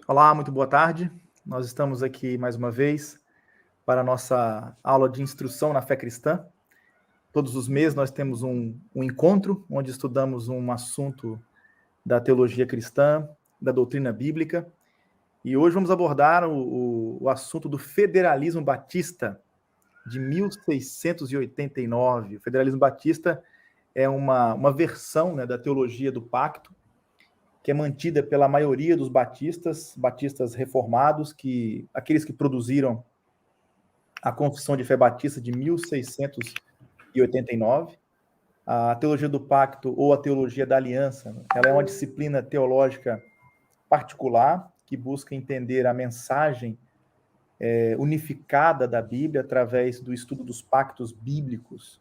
Olá, muito boa tarde. Nós estamos aqui mais uma vez para a nossa aula de instrução na fé cristã. Todos os meses nós temos um encontro onde estudamos um assunto da teologia cristã, da doutrina bíblica. E hoje vamos abordar o assunto do federalismo batista de 1689. O federalismo batista é uma versão, né, da teologia do pacto, que é mantida pela maioria dos batistas reformados, aqueles que produziram a Confissão de Fé Batista de 1689. A teologia do pacto ou a teologia da aliança, ela é uma disciplina teológica particular que busca entender a mensagem unificada da Bíblia através do estudo dos pactos bíblicos,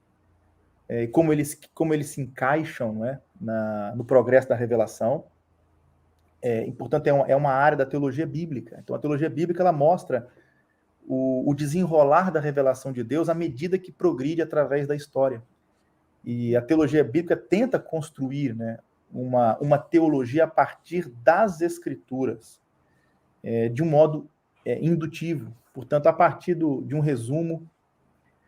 como eles se encaixam, né, no progresso da revelação. Portanto, é uma área da teologia bíblica. Então, a teologia bíblica ela mostra o desenrolar da revelação de Deus à medida que progride através da história. E a teologia bíblica tenta construir, né, uma teologia a partir das Escrituras, de um modo indutivo. Portanto, a partir de um resumo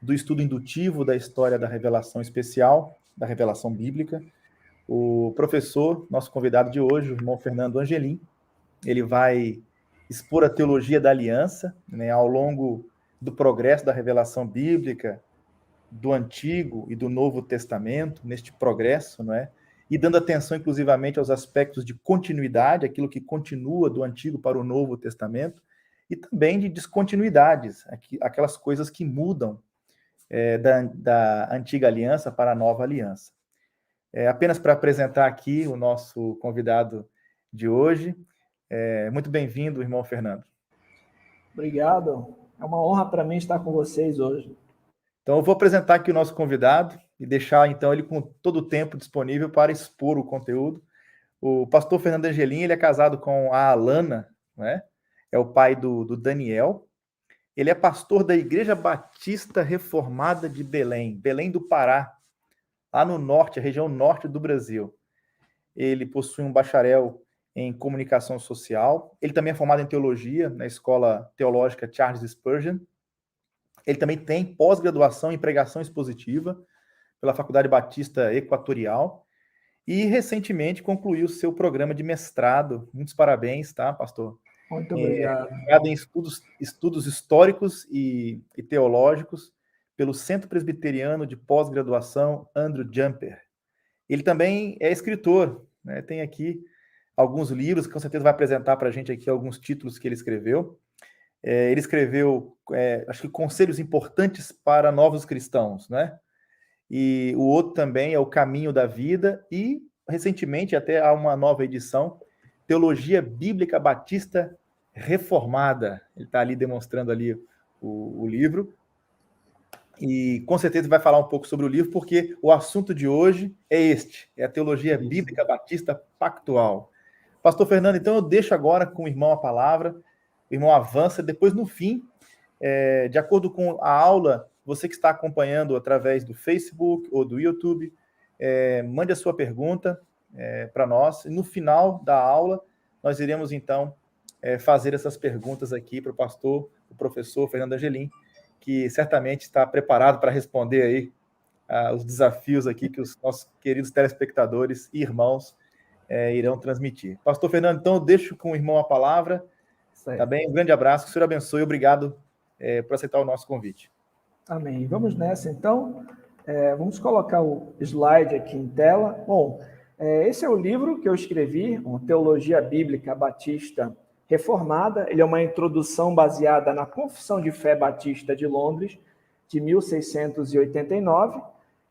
do estudo indutivo da história da revelação especial, da revelação bíblica, o professor, nosso convidado de hoje, o irmão Fernando Angelim, ele vai expor a teologia da aliança, né, ao longo do progresso da revelação bíblica, do Antigo e do Novo Testamento, neste progresso, não é? E dando atenção inclusivamente aos aspectos de continuidade, aquilo que continua do Antigo para o Novo Testamento, e também de descontinuidades, aquelas coisas que mudam da antiga aliança para a nova aliança. Apenas para apresentar aqui o nosso convidado de hoje. Muito bem-vindo, irmão Fernando. Obrigado. É uma honra para mim estar com vocês hoje. Então, eu vou apresentar aqui o nosso convidado e deixar, então, ele com todo o tempo disponível para expor o conteúdo. O pastor Fernando Angelim, ele é casado com a Alana, né? É o pai do Daniel. Ele é pastor da Igreja Batista Reformada de Belém, Belém do Pará, lá no norte, a região norte do Brasil. Ele possui um bacharel em comunicação social. Ele também é formado em teologia na Escola Teológica Charles Spurgeon. Ele também tem pós-graduação em pregação expositiva pela Faculdade Batista Equatorial e recentemente concluiu seu programa de mestrado. Muitos parabéns, tá, pastor? Muito obrigado. Em estudos históricos e teológicos pelo Centro Presbiteriano de Pós-Graduação Andrew Jumper. Ele também é escritor, né? Tem aqui alguns livros, que com certeza vai apresentar para a gente aqui alguns títulos que ele escreveu. Ele escreveu, acho que Conselhos Importantes para Novos Cristãos, né? E o outro também é O Caminho da Vida e, recentemente, até há uma nova edição, Teologia Bíblica Batista Reformada. Ele está ali demonstrando ali o livro. E com certeza vai falar um pouco sobre o livro, porque o assunto de hoje é a teologia bíblica batista pactual. Pastor Fernando, então eu deixo agora com o irmão a palavra, o irmão avança, depois no fim, de acordo com a aula, você que está acompanhando através do Facebook ou do YouTube, mande a sua pergunta para nós, e no final da aula, nós iremos então fazer essas perguntas aqui para o professor Fernando Angelim, que certamente está preparado para responder aí os desafios aqui que os nossos queridos telespectadores e irmãos irão transmitir. Pastor Fernando, então eu deixo com o irmão a palavra, tá bem? Um grande abraço, que o Senhor abençoe e obrigado por aceitar o nosso convite. Amém. Vamos nessa, então. Vamos colocar o slide aqui em tela. Bom, esse é o livro que eu escrevi, Teologia Bíblica Batista Reformada. Ele é uma introdução baseada na Confissão de Fé Batista de Londres, de 1689,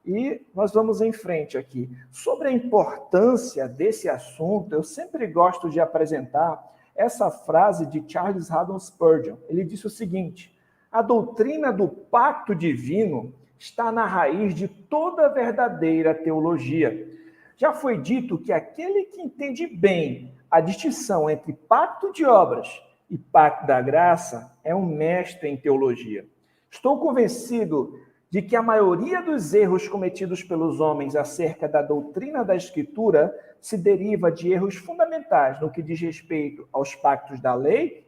e nós vamos em frente aqui. Sobre a importância desse assunto, eu sempre gosto de apresentar essa frase de Charles Haddon Spurgeon. Ele disse o seguinte: a doutrina do pacto divino está na raiz de toda verdadeira teologia. Já foi dito que aquele que entende bem a distinção entre pacto de obras e pacto da graça é um mestre em teologia. Estou convencido de que a maioria dos erros cometidos pelos homens acerca da doutrina da Escritura se deriva de erros fundamentais no que diz respeito aos pactos da lei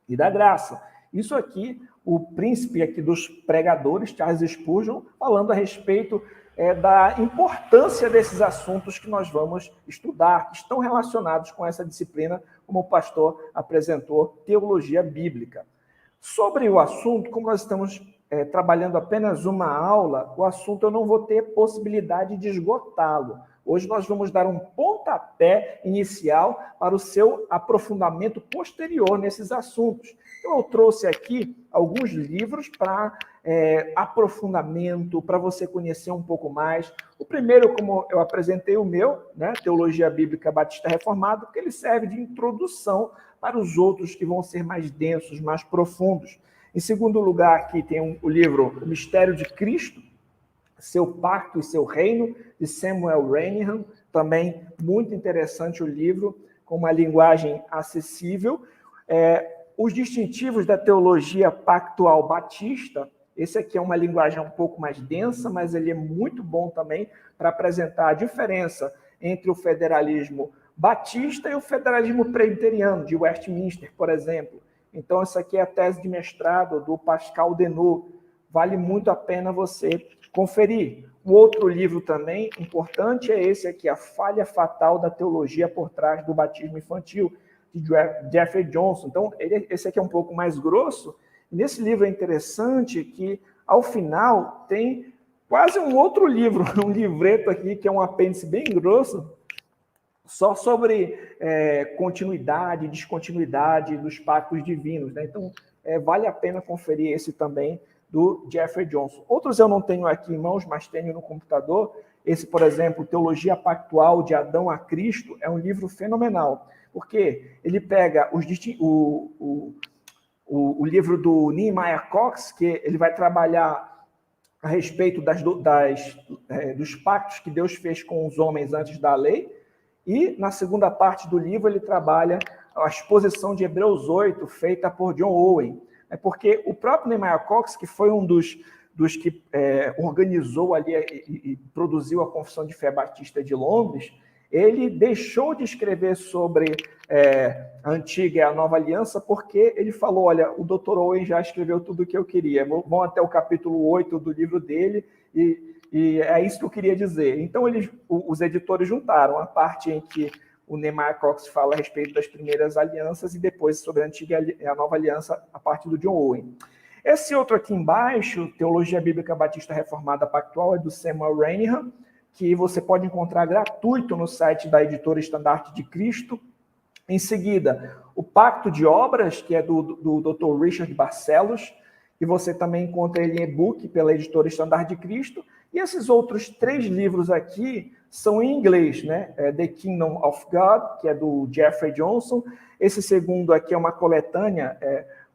e da graça. Isso aqui, o príncipe aqui dos pregadores, Charles Spurgeon, falando a respeito da importância desses assuntos que nós vamos estudar, que estão relacionados com essa disciplina, como o pastor apresentou, teologia bíblica. Sobre o assunto, como nós estamos trabalhando apenas uma aula, o assunto eu não vou ter possibilidade de esgotá-lo. Hoje nós vamos dar um pontapé inicial para o seu aprofundamento posterior nesses assuntos. Então, eu trouxe aqui alguns livros para aprofundamento, para você conhecer um pouco mais. O primeiro, como eu apresentei o meu, né, Teologia Bíblica Batista Reformada, porque ele serve de introdução para os outros que vão ser mais densos, mais profundos. Em segundo lugar, aqui tem o livro O Mistério de Cristo, Seu Pacto e Seu Reino, de Samuel Renihan, também muito interessante o livro, com uma linguagem acessível. Os distintivos da teologia pactual batista, esse aqui é uma linguagem um pouco mais densa, mas ele é muito bom também para apresentar a diferença entre o federalismo batista e o federalismo presbiteriano, de Westminster, por exemplo. Então, essa aqui é a tese de mestrado do Pascal Denot. Vale muito a pena você conferir. Um outro livro também importante é esse aqui, A Falha Fatal da Teologia por Trás do Batismo Infantil, de Jeffrey Johnson. Então, esse aqui é um pouco mais grosso. Nesse livro é interessante que, ao final, tem quase um outro livro, um livreto aqui, que é um apêndice bem grosso, só sobre continuidade e descontinuidade dos pactos divinos, né? Então, vale a pena conferir esse também, do Jeffrey Johnson. Outros eu não tenho aqui em mãos, mas tenho no computador. Esse, por exemplo, Teologia Pactual de Adão a Cristo, é um livro fenomenal, porque ele pega o livro do Nehemiah Cox, que ele vai trabalhar a respeito dos pactos que Deus fez com os homens antes da lei, e na segunda parte do livro ele trabalha a exposição de Hebreus 8, feita por John Owen. É porque o próprio Nehemiah Cox, que foi um dos que organizou ali e produziu a Confissão de Fé Batista de Londres, ele deixou de escrever sobre a Antiga e a Nova Aliança porque ele falou, olha, o Dr. Owen já escreveu tudo o que eu queria, vão até o capítulo 8 do livro dele e é isso que eu queria dizer. Então, os editores juntaram a parte em que o Nehemiah Cox fala a respeito das primeiras alianças e depois sobre a Antiga e a Nova Aliança, a parte do John Owen. Esse outro aqui embaixo, Teologia Bíblica Batista Reformada Pactual, é do Samuel Renihan, que você pode encontrar gratuito no site da editora Estandarte de Cristo. Em seguida, o Pacto de Obras, que é do Dr. Richard Barcelos, e você também encontra ele em e-book pela editora Estandarte de Cristo. E esses outros 3 livros aqui são em inglês, né? The Kingdom of God, que é do Jeffrey Johnson. Esse segundo aqui é uma coletânea,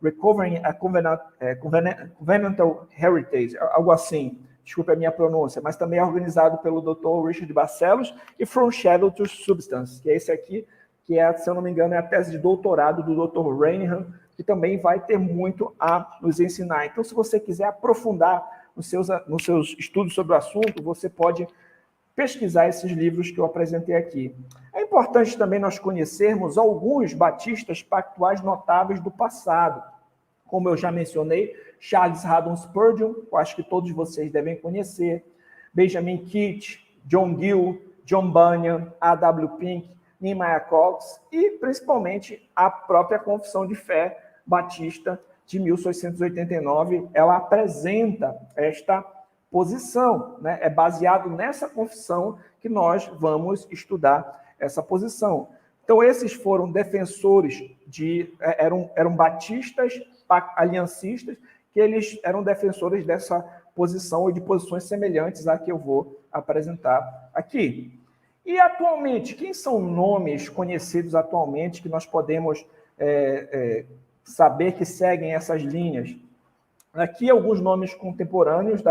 Recovering a Covenantal Heritage, algo assim. Desculpe a minha pronúncia, mas também é organizado pelo Dr. Richard Barcelos, e From Shadow to Substance, que é esse aqui, que é, se eu não me engano, é a tese de doutorado do Dr. Renihan, que também vai ter muito a nos ensinar. Então, se você quiser aprofundar nos seus estudos sobre o assunto, você pode pesquisar esses livros que eu apresentei aqui. É importante também nós conhecermos alguns batistas pactuais notáveis do passado. Como eu já mencionei, Charles Haddon Spurgeon, eu acho que todos vocês devem conhecer, Benjamin Keach, John Gill, John Bunyan, A.W. Pink, Nehemiah Cox e, principalmente, a própria Confissão de Fé Batista de 1889, ela apresenta esta posição, né? É baseado nessa confissão que nós vamos estudar essa posição. Então, esses foram defensores eram batistas, aliancistas, que eles eram defensores dessa posição e de posições semelhantes à que eu vou apresentar aqui. E, atualmente, quem são nomes conhecidos atualmente que nós podemos saber que seguem essas linhas? Aqui, alguns nomes contemporâneos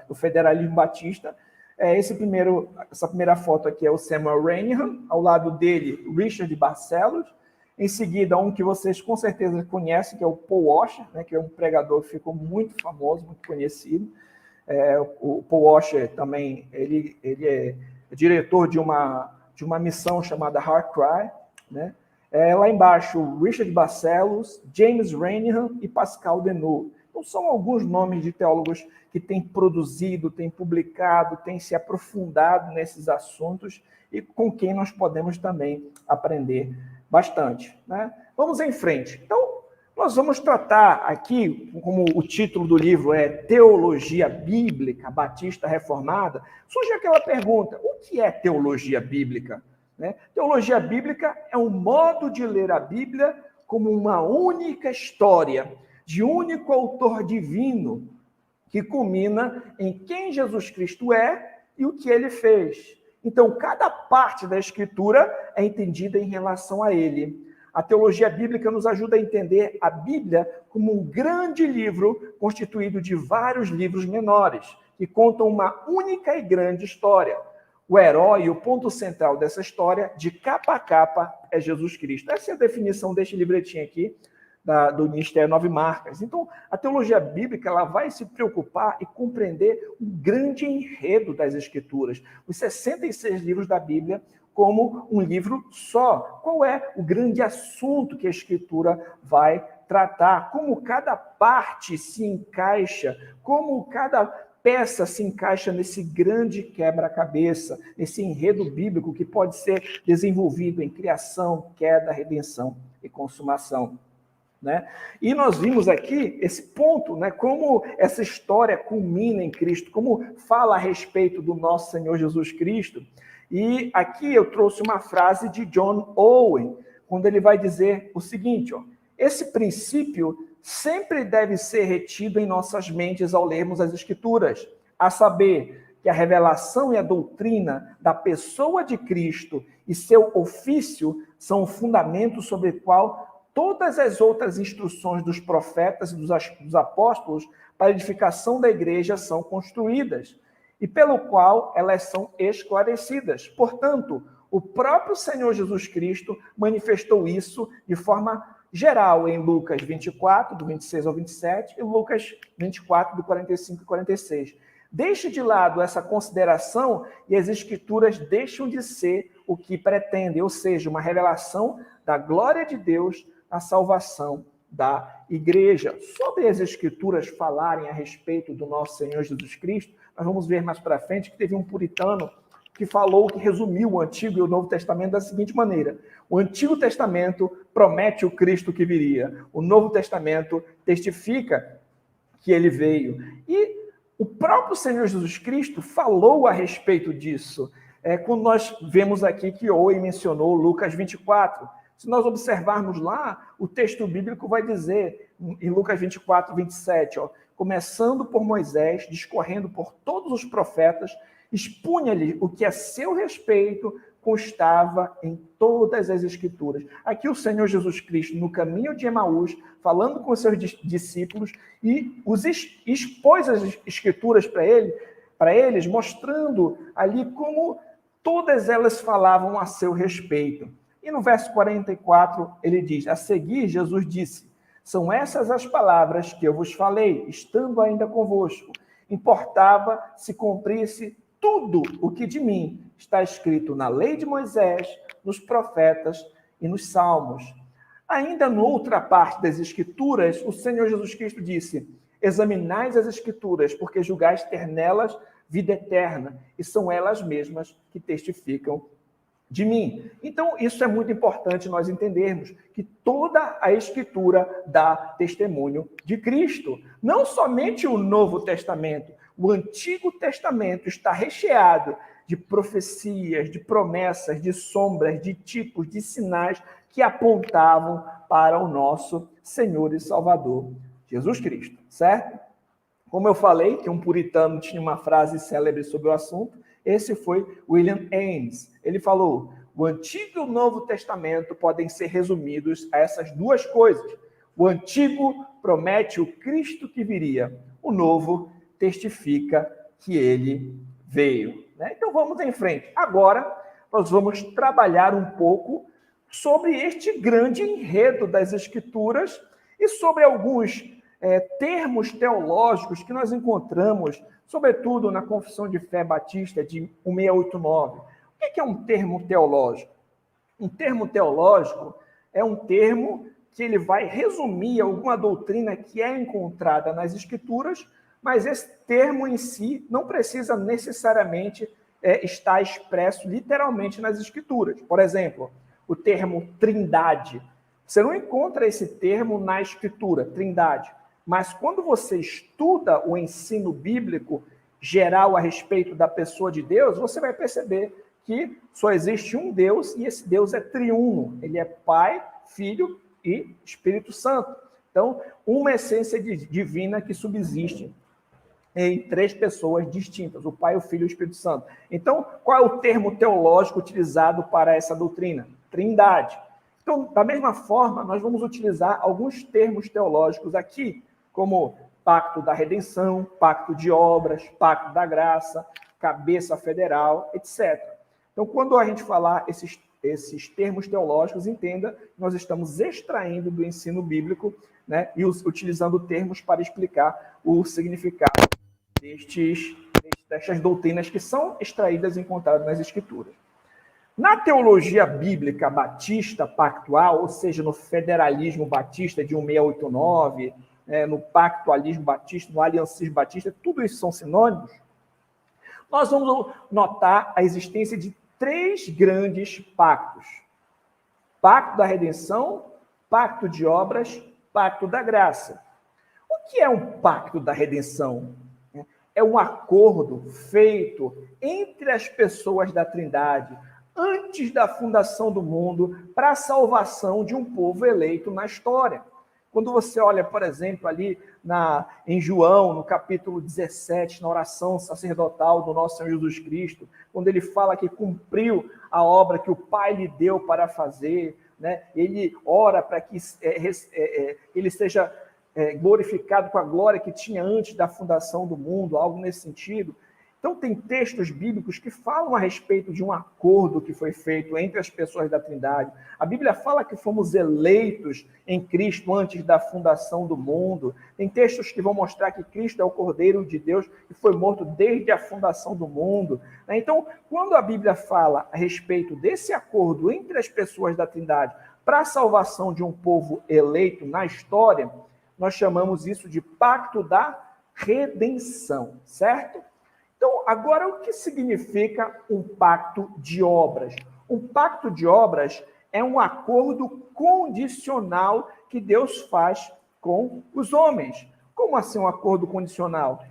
do federalismo batista. Essa primeira foto aqui é o Samuel Renihan, ao lado dele, Richard Barcelos. Em seguida, um que vocês com certeza conhecem, que é o Paul Washer, né, que é um pregador que ficou muito famoso, muito conhecido. O Paul Washer também, ele é diretor de uma missão chamada Heart Cry, né? Lá embaixo, Richard Barcellos, James Renihan e Pascal Denot. Então, são alguns nomes de teólogos que têm produzido, têm publicado, têm se aprofundado nesses assuntos e com quem nós podemos também aprender bastante, né? Vamos em frente. Então, nós vamos tratar aqui, como o título do livro é Teologia Bíblica Batista Reformada, surge aquela pergunta, o que é teologia bíblica? Né? Teologia bíblica é um modo de ler a Bíblia como uma única história, de único autor divino, que culmina em quem Jesus Cristo é e o que ele fez. Então, cada parte da Escritura é entendida em relação a ele. A teologia bíblica nos ajuda a entender a Bíblia como um grande livro constituído de vários livros menores, que contam uma única e grande história. O herói, o ponto central dessa história, de capa a capa, é Jesus Cristo. Essa é a definição deste livretinho aqui, do Ministério 9 Marcas. Então, a teologia bíblica ela vai se preocupar e compreender o grande enredo das Escrituras, os 66 livros da Bíblia, como um livro só. Qual é o grande assunto que a Escritura vai tratar? Como cada parte se encaixa, como cada peça se encaixa nesse grande quebra-cabeça, nesse enredo bíblico que pode ser desenvolvido em criação, queda, redenção e consumação. Né? E nós vimos aqui esse ponto, né? Como essa história culmina em Cristo, como fala a respeito do nosso Senhor Jesus Cristo. E aqui eu trouxe uma frase de John Owen, quando ele vai dizer o seguinte, ó, esse princípio sempre deve ser retido em nossas mentes ao lermos as Escrituras, a saber que a revelação e a doutrina da pessoa de Cristo e seu ofício são o fundamento sobre o qual todas as outras instruções dos profetas e dos apóstolos para a edificação da igreja são construídas, e pelo qual elas são esclarecidas. Portanto, o próprio Senhor Jesus Cristo manifestou isso de forma geral em Lucas 24, do 26 ao 27, e Lucas 24, do 45 e 46. Deixe de lado essa consideração e as Escrituras deixam de ser o que pretendem, ou seja, uma revelação da glória de Deus na salvação da igreja. Sobre as Escrituras falarem a respeito do nosso Senhor Jesus Cristo, nós vamos ver mais para frente que teve um puritano que falou, que resumiu o Antigo e o Novo Testamento da seguinte maneira: o Antigo Testamento promete o Cristo que viria, o Novo Testamento testifica que ele veio. E o próprio Senhor Jesus Cristo falou a respeito disso. Quando nós vemos aqui que Owen mencionou Lucas 24, se nós observarmos lá, o texto bíblico vai dizer, em Lucas 24, 27, ó, começando por Moisés, discorrendo por todos os profetas, expunha-lhe o que a seu respeito constava em todas as Escrituras. Aqui o Senhor Jesus Cristo, no caminho de Emaús, falando com os seus discípulos, e expôs as Escrituras para eles, mostrando ali como todas elas falavam a seu respeito. E no verso 44, ele diz, a seguir, Jesus disse, são essas as palavras que eu vos falei, estando ainda convosco. Importava se cumprisse tudo o que de mim está escrito na lei de Moisés, nos profetas e nos salmos. Ainda noutra parte das Escrituras, o Senhor Jesus Cristo disse, examinais as Escrituras, porque julgais ter nelas vida eterna, e são elas mesmas que testificam de mim. Então, isso é muito importante nós entendermos, que toda a Escritura dá testemunho de Cristo. Não somente o Novo Testamento, o Antigo Testamento está recheado de profecias, de promessas, de sombras, de tipos, de sinais que apontavam para o nosso Senhor e Salvador, Jesus Cristo, certo? Como eu falei, que um puritano tinha uma frase célebre sobre o assunto, esse foi William Ames. Ele falou, o Antigo e o Novo Testamento podem ser resumidos a essas duas coisas. O Antigo promete o Cristo que viria, o Novo testifica que ele veio. Né? Então vamos em frente. Agora nós vamos trabalhar um pouco sobre este grande enredo das Escrituras e sobre alguns termos teológicos que nós encontramos, sobretudo na Confissão de Fé Batista de 1689. O que é um termo teológico? Um termo teológico é um termo que ele vai resumir alguma doutrina que é encontrada nas Escrituras, mas esse termo em si não precisa necessariamente estar expresso literalmente nas Escrituras. Por exemplo, o termo trindade. Você não encontra esse termo na Escritura, trindade. Mas quando você estuda o ensino bíblico geral a respeito da pessoa de Deus, você vai perceber que só existe um Deus e esse Deus é triuno. Ele é Pai, Filho e Espírito Santo. Então, uma essência divina que subsiste em três pessoas distintas, o Pai, o Filho e o Espírito Santo. Então, qual é o termo teológico utilizado para essa doutrina? Trindade. Então, da mesma forma, nós vamos utilizar alguns termos teológicos aqui, como pacto da redenção, pacto de obras, pacto da graça, cabeça federal, etc. Então, quando a gente falar esses termos teológicos, entenda que nós estamos extraindo do ensino bíblico, né, e utilizando termos para explicar o significado destas doutrinas que são extraídas e encontradas nas Escrituras. Na teologia bíblica batista pactual, ou seja, no federalismo batista de 1689, no pactualismo batista, no aliancismo batista, tudo isso são sinônimos, nós vamos notar a existência de três grandes pactos. Pacto da redenção, pacto de obras, pacto da graça. O que é um pacto da redenção? É um acordo feito entre as pessoas da Trindade antes da fundação do mundo para a salvação de um povo eleito na história. Quando você olha, por exemplo, ali em João, no capítulo 17, na oração sacerdotal do nosso Senhor Jesus Cristo, quando ele fala que cumpriu a obra que o Pai lhe deu para fazer, né? Ele ora para que ele seja glorificado com a glória que tinha antes da fundação do mundo, algo nesse sentido. Então, tem textos bíblicos que falam a respeito de um acordo que foi feito entre as pessoas da Trindade. A Bíblia fala que fomos eleitos em Cristo antes da fundação do mundo. Tem textos que vão mostrar que Cristo é o Cordeiro de Deus que foi morto desde a fundação do mundo. Então, quando a Bíblia fala a respeito desse acordo entre as pessoas da Trindade para a salvação de um povo eleito na história, nós chamamos isso de pacto da redenção, certo? Então, agora, o que significa um pacto de obras? Um pacto de obras é um acordo condicional que Deus faz com os homens. Como assim um acordo condicional?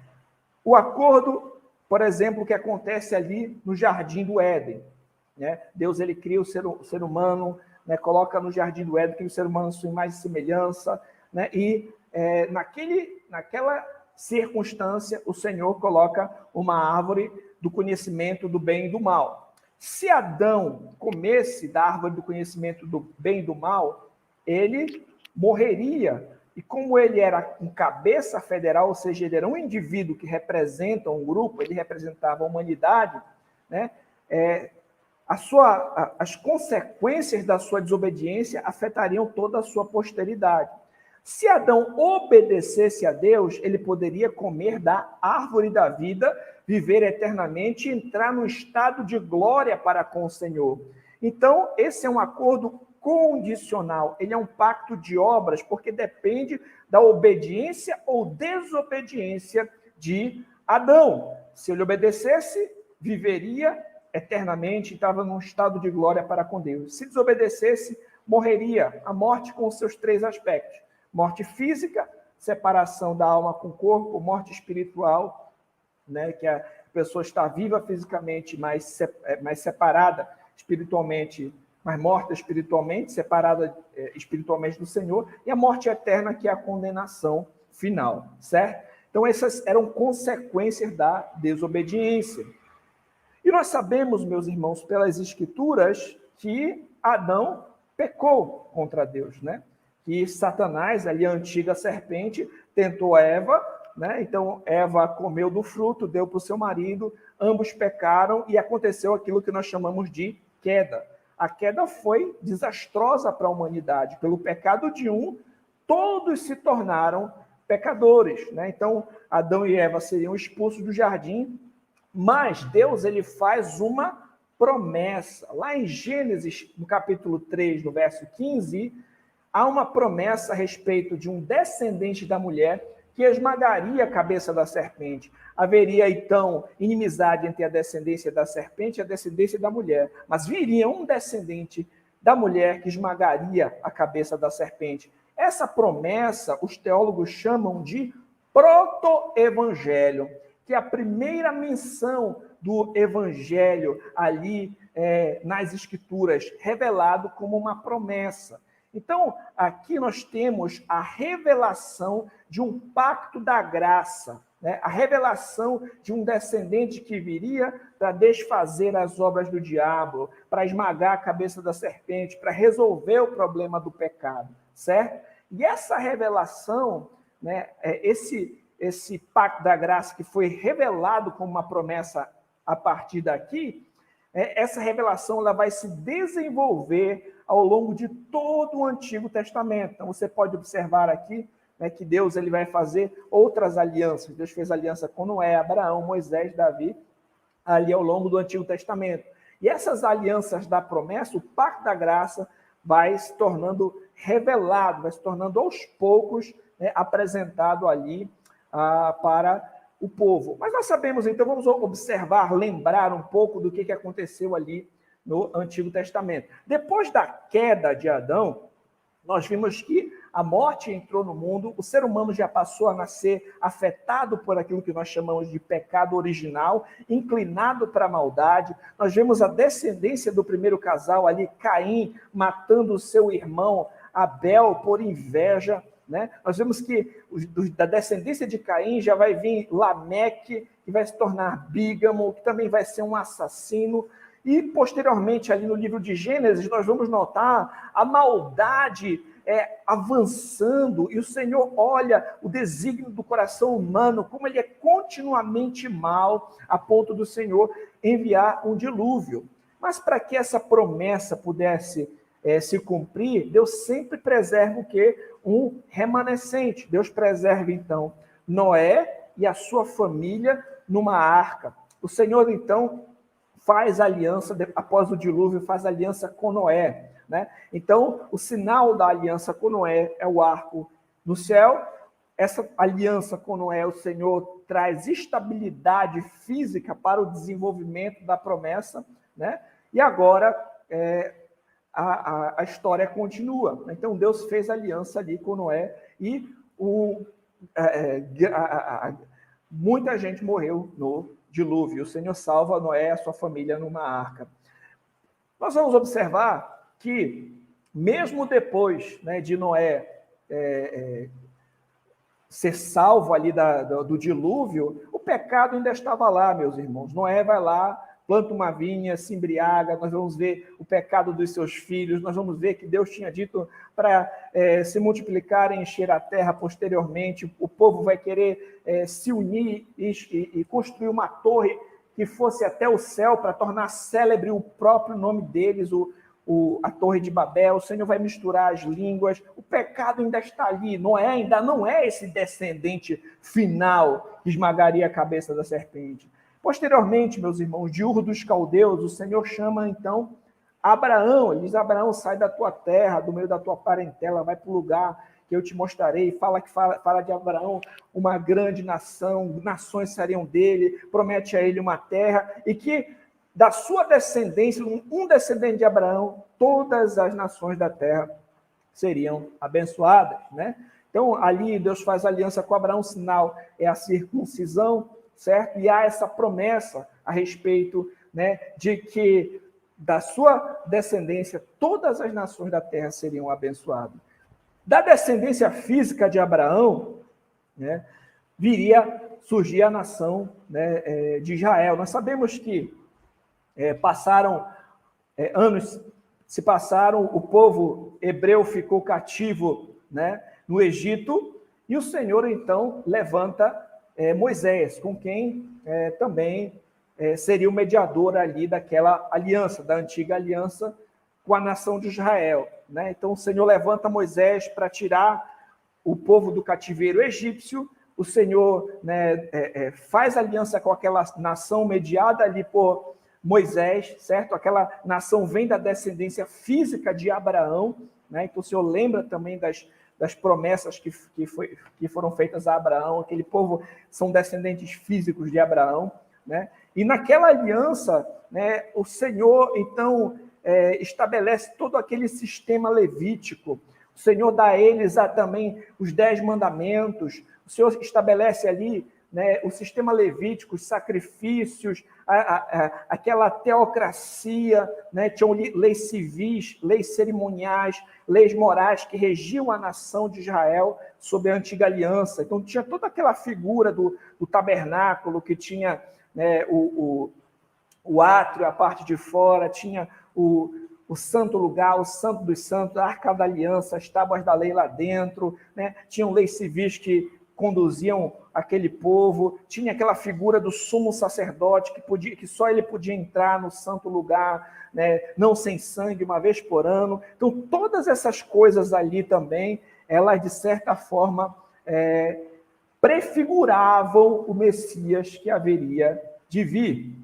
O acordo, por exemplo, que acontece ali no Jardim do Éden, né? Deus ele cria o ser humano, né? Coloca no Jardim do Éden, cria o ser humano à sua imagem e semelhança, né? E naquela circunstância, o Senhor coloca uma árvore do conhecimento do bem e do mal. Se Adão comesse da árvore do conhecimento do bem e do mal, ele morreria. E como ele era um cabeça federal, ou seja, ele era um indivíduo que representa um grupo, ele representava a humanidade, né? As consequências da sua desobediência afetariam toda a sua posteridade. Se Adão obedecesse a Deus, ele poderia comer da árvore da vida, viver eternamente e entrar num estado de glória para com o Senhor. Então, esse é um acordo condicional, ele é um pacto de obras, porque depende da obediência ou desobediência de Adão. Se ele obedecesse, viveria eternamente, estava num estado de glória para com Deus. Se desobedecesse, morreria. A morte com os seus três aspectos: morte física, separação da alma com o corpo; morte espiritual, né, que a pessoa está viva fisicamente, mas separada espiritualmente, mas morta espiritualmente, separada espiritualmente do Senhor; e a morte eterna, que é a condenação final, certo? Então, essas eram consequências da desobediência. E nós sabemos, meus irmãos, pelas Escrituras, que Adão pecou contra Deus, né? Que Satanás, ali a antiga serpente, tentou Eva, né? Então Eva comeu do fruto, deu para o seu marido, ambos pecaram e aconteceu aquilo que nós chamamos de queda. A queda foi desastrosa para a humanidade. Pelo pecado de um, todos se tornaram pecadores, né? Então, Adão e Eva seriam expulsos do jardim, mas Deus ele faz uma promessa. Lá em Gênesis, no capítulo 3, no verso 15, há uma promessa a respeito de um descendente da mulher que esmagaria a cabeça da serpente. Haveria, então, inimizade entre a descendência da serpente e a descendência da mulher, mas viria um descendente da mulher que esmagaria a cabeça da serpente. Essa promessa, os teólogos chamam de proto-evangelho, que é a primeira menção do evangelho ali nas escrituras, revelado como uma promessa. Então, aqui nós temos a revelação de um pacto da graça, né? A revelação de um descendente que viria para desfazer as obras do diabo, para esmagar a cabeça da serpente, para resolver o problema do pecado, certo? E essa revelação, né, esse pacto da graça que foi revelado como uma promessa a partir daqui, essa revelação ela vai se desenvolver ao longo de todo o Antigo Testamento. Então, você pode observar aqui, né, que Deus ele vai fazer outras alianças. Deus fez aliança com Noé, Abraão, Moisés, Davi, ali ao longo do Antigo Testamento. E essas alianças da promessa, o pacto da graça, vai se tornando revelado, vai se tornando aos poucos, né, apresentado ali para o povo. Mas nós sabemos, então, vamos observar, lembrar um pouco do que aconteceu ali no Antigo Testamento. Depois da queda de Adão, nós vimos que a morte entrou no mundo, o ser humano já passou a nascer afetado por aquilo que nós chamamos de pecado original, inclinado para a maldade. Nós vemos a descendência do primeiro casal ali, Caim, matando o seu irmão Abel por inveja, né? Nós vemos que da descendência de Caim já vai vir Lameque, que vai se tornar bígamo, que também vai ser um assassino. E, posteriormente, ali no livro de Gênesis, nós vamos notar a maldade avançando, e o Senhor olha o desígnio do coração humano, como ele é continuamente mal, a ponto do Senhor enviar um dilúvio. Mas para que essa promessa pudesse se cumprir, Deus sempre preserva o quê? Um remanescente. Deus preserva, então, Noé e a sua família numa arca. O Senhor, então, faz aliança, após o dilúvio, faz aliança com Noé, né? Então, o sinal da aliança com Noé é o arco no céu. Essa aliança com Noé, o Senhor traz estabilidade física para o desenvolvimento da promessa, né? E agora a história continua. Então, Deus fez aliança ali com Noé e muita gente morreu no dilúvio. O Senhor salva Noé e a sua família numa arca. Nós vamos observar que, mesmo depois, né, de Noé ser salvo ali do dilúvio, o pecado ainda estava lá, meus irmãos. Noé vai lá, planta uma vinha, se embriaga, nós vamos ver o pecado dos seus filhos, nós vamos ver que Deus tinha dito para se multiplicar e encher a terra posteriormente, o povo vai querer se unir e construir uma torre que fosse até o céu para tornar célebre o próprio nome deles, a Torre de Babel. O Senhor vai misturar as línguas, o pecado ainda está ali, Noé ainda não é esse descendente final que esmagaria a cabeça da serpente. Posteriormente, meus irmãos, de Ur dos Caldeus, o Senhor chama, então, Abraão. Ele diz: Abraão, sai da tua terra, do meio da tua parentela, vai para o lugar que eu te mostrarei. Fala de Abraão, uma grande nação, nações seriam dele, promete a ele uma terra, e que da sua descendência, um descendente de Abraão, todas as nações da terra seriam abençoadas, né? Então, ali Deus faz aliança com Abraão, o sinal é a circuncisão, certo? E há essa promessa a respeito, né, de que da sua descendência todas as nações da terra seriam abençoadas. Da descendência física de Abraão, né, viria surgir a nação, né, de Israel. Nós sabemos que anos se passaram, o povo hebreu ficou cativo, né, no Egito, e o Senhor, então, levanta Moisés, com quem também seria o mediador ali daquela aliança, da antiga aliança com a nação de Israel, né? Então, o Senhor levanta Moisés para tirar o povo do cativeiro egípcio, o Senhor, né, faz aliança com aquela nação mediada ali por Moisés, certo? Aquela nação vem da descendência física de Abraão, né? Então o Senhor lembra também das promessas que foram feitas a Abraão. Aquele povo são descendentes físicos de Abraão, né? E naquela aliança, né, o Senhor, então, estabelece todo aquele sistema levítico. O Senhor dá a eles também os 10 mandamentos. O Senhor estabelece ali, né, o sistema levítico, os sacrifícios, aquela teocracia, né, tinham leis civis, leis cerimoniais, leis morais que regiam a nação de Israel sob a antiga aliança. Então tinha toda aquela figura do tabernáculo, que tinha, né, o átrio, a parte de fora, tinha o santo lugar, o santo dos santos, a arca da aliança, as tábuas da lei lá dentro, né? Tinham leis civis que conduziam aquele povo, tinha aquela figura do sumo sacerdote que só ele podia entrar no santo lugar, né? Não sem sangue, uma vez por ano. Então, todas essas coisas ali também, elas, de certa forma, prefiguravam o Messias que haveria de vir.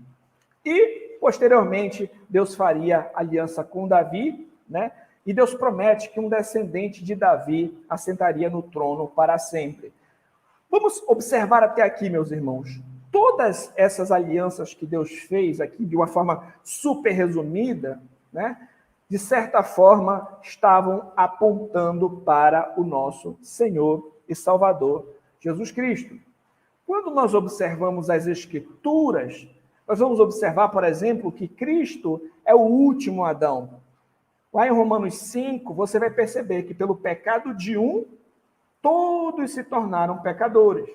E, posteriormente, Deus faria aliança com Davi, né? E Deus promete que um descendente de Davi assentaria no trono para sempre. Vamos observar até aqui, meus irmãos, todas essas alianças que Deus fez aqui, de uma forma super resumida, né? De certa forma, estavam apontando para o nosso Senhor e Salvador, Jesus Cristo. Quando nós observamos as Escrituras, nós vamos observar, por exemplo, que Cristo é o último Adão. Lá em Romanos 5, você vai perceber que pelo pecado de um, todos se tornaram pecadores.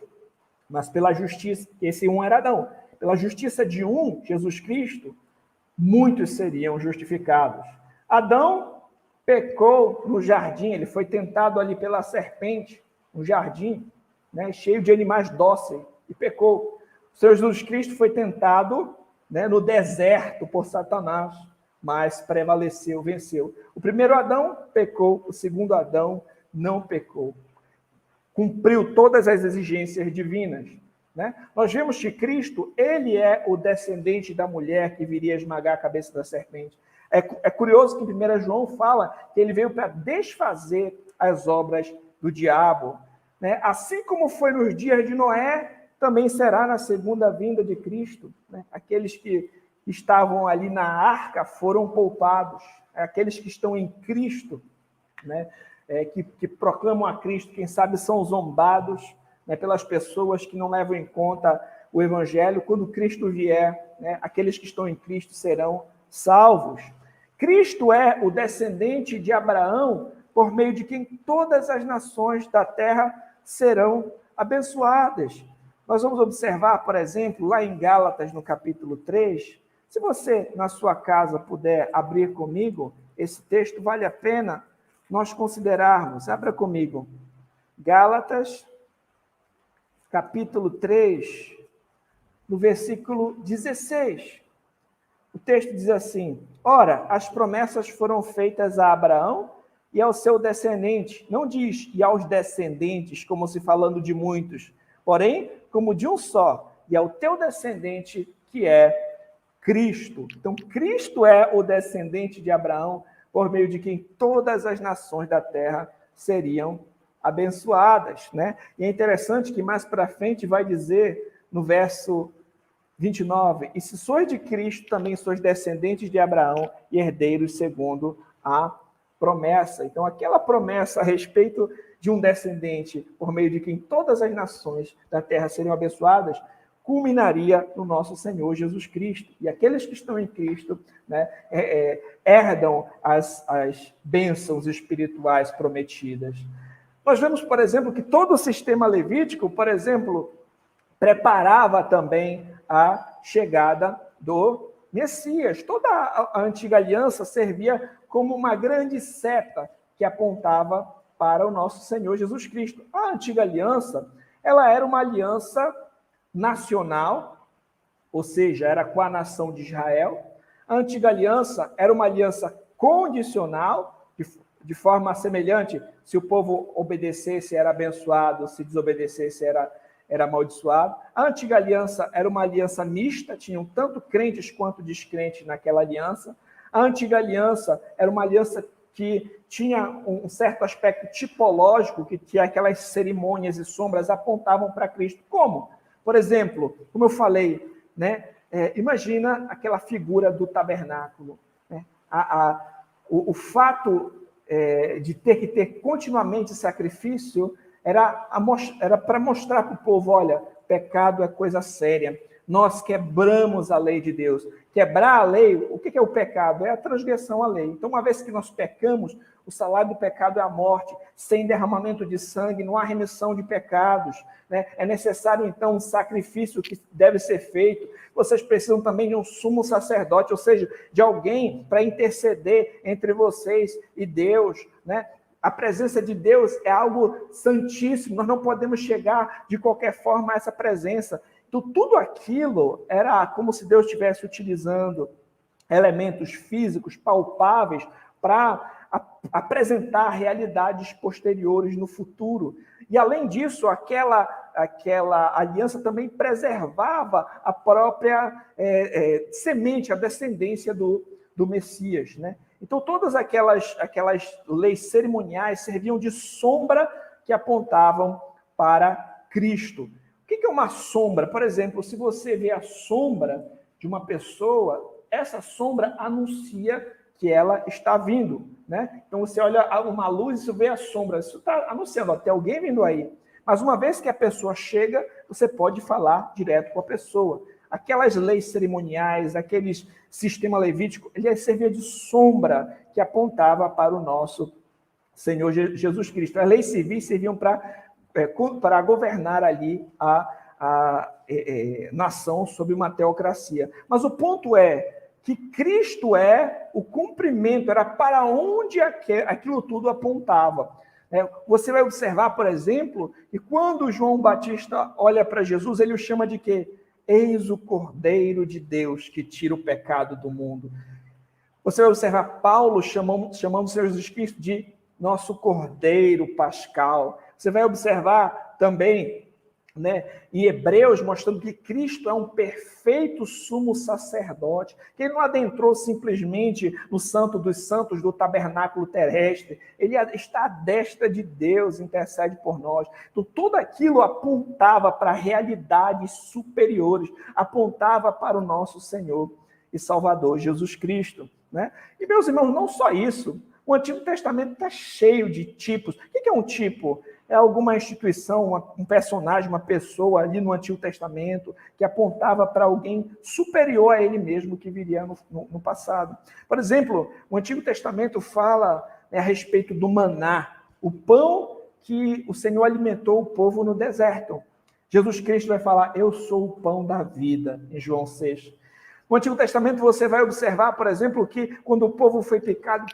Mas pela justiça, esse um era Adão, pela justiça de um, Jesus Cristo, muitos seriam justificados. Adão pecou no jardim, ele foi tentado ali pela serpente, no jardim, né, cheio de animais dóceis, e pecou. O Senhor Jesus Cristo foi tentado, né, no deserto por Satanás, mas prevaleceu, venceu. O primeiro Adão pecou, o segundo Adão não pecou. Cumpriu todas as exigências divinas, né? Nós vemos que Cristo, ele é o descendente da mulher que viria esmagar a cabeça da serpente. É curioso que em 1 João fala que ele veio para desfazer as obras do diabo, né? Assim como foi nos dias de Noé, também será na segunda vinda de Cristo, né? Aqueles que estavam ali na arca foram poupados. Aqueles que estão em Cristo, né? Que proclamam a Cristo, quem sabe são zombados, né, pelas pessoas que não levam em conta o Evangelho. Quando Cristo vier, né, aqueles que estão em Cristo serão salvos. Cristo é o descendente de Abraão, por meio de quem todas as nações da terra serão abençoadas. Nós vamos observar, por exemplo, lá em Gálatas, no capítulo 3, se você, na sua casa, puder abrir comigo, esse texto vale a pena nós considerarmos. Abra comigo. Gálatas, capítulo 3, no versículo 16. O texto diz assim: ora, as promessas foram feitas a Abraão e ao seu descendente. Não diz e aos descendentes, como se falando de muitos, porém, como de um só, e ao teu descendente, que é Cristo. Então, Cristo é o descendente de Abraão, por meio de quem todas as nações da terra seriam abençoadas, né? E é interessante que mais para frente vai dizer, no verso 29, e se sois de Cristo, também sois descendentes de Abraão e herdeiros segundo a promessa. Então, aquela promessa a respeito de um descendente, por meio de quem todas as nações da terra seriam abençoadas, culminaria no nosso Senhor Jesus Cristo. E aqueles que estão em Cristo, né, herdam as bênçãos espirituais prometidas. Nós vemos, por exemplo, que todo o sistema levítico, por exemplo, preparava também a chegada do Messias. Toda a antiga aliança servia como uma grande seta que apontava para o nosso Senhor Jesus Cristo. A antiga aliança, ela era uma aliança nacional, ou seja, era com a nação de Israel. A antiga aliança era uma aliança condicional, de forma semelhante, se o povo obedecesse, era abençoado, se desobedecesse, era amaldiçoado. A antiga aliança era uma aliança mista, tinham tanto crentes quanto descrentes naquela aliança. A antiga aliança era uma aliança que tinha um certo aspecto tipológico, que aquelas cerimônias e sombras apontavam para Cristo. Como? Por exemplo, como eu falei, né? Imagina aquela figura do tabernáculo. Né? O fato de ter que ter continuamente sacrifício era para mostrar para o povo, olha, pecado é coisa séria. Nós quebramos a lei de Deus. Quebrar a lei, o que é o pecado? É a transgressão à lei. Então, uma vez que nós pecamos, o salário do pecado é a morte. Sem derramamento de sangue, não há remissão de pecados. Né? É necessário, então, um sacrifício que deve ser feito. Vocês precisam também de um sumo sacerdote, ou seja, de alguém para interceder entre vocês e Deus. Né? A presença de Deus é algo santíssimo. Nós não podemos chegar de qualquer forma a essa presença. Então, tudo aquilo era como se Deus estivesse utilizando elementos físicos, palpáveis, para apresentar realidades posteriores no futuro. E, além disso, aquela aliança também preservava a própria semente, a descendência do Messias. Né? Então, todas aquelas leis cerimoniais serviam de sombra que apontavam para Cristo. O que é uma sombra? Por exemplo, se você vê a sombra de uma pessoa, essa sombra anuncia que ela está vindo. Né? Então, você olha uma luz e vê a sombra. Isso está anunciando, tem alguém vindo aí. Mas uma vez que a pessoa chega, você pode falar direto com a pessoa. Aquelas leis cerimoniais, aqueles sistema levítico, ele servia de sombra que apontava para o nosso Senhor Jesus Cristo. As leis civis serviam para governar ali a nação sob uma teocracia. Mas o ponto é que Cristo é o cumprimento, era para onde aquilo tudo apontava. Você vai observar, por exemplo, que quando João Batista olha para Jesus, ele o chama de quê? Eis o Cordeiro de Deus que tira o pecado do mundo. Você vai observar Paulo chamando o Senhor Jesus Cristo de nosso Cordeiro Pascal. Você vai observar também, né, em Hebreus, mostrando que Cristo é um perfeito sumo sacerdote, que ele não adentrou simplesmente no Santo dos Santos do tabernáculo terrestre, ele está à destra de Deus, intercede por nós. Então, tudo aquilo apontava para realidades superiores, apontava para o nosso Senhor e Salvador, Jesus Cristo. Né? E, meus irmãos, não só isso, o Antigo Testamento está cheio de tipos. O que é um tipo? É alguma instituição, um personagem, uma pessoa ali no Antigo Testamento que apontava para alguém superior a ele mesmo que viria no passado. Por exemplo, o Antigo Testamento fala a respeito do maná, o pão que o Senhor alimentou o povo no deserto. Jesus Cristo vai falar, eu sou o pão da vida, em João 6. No Antigo Testamento você vai observar, por exemplo, que quando o povo foi picado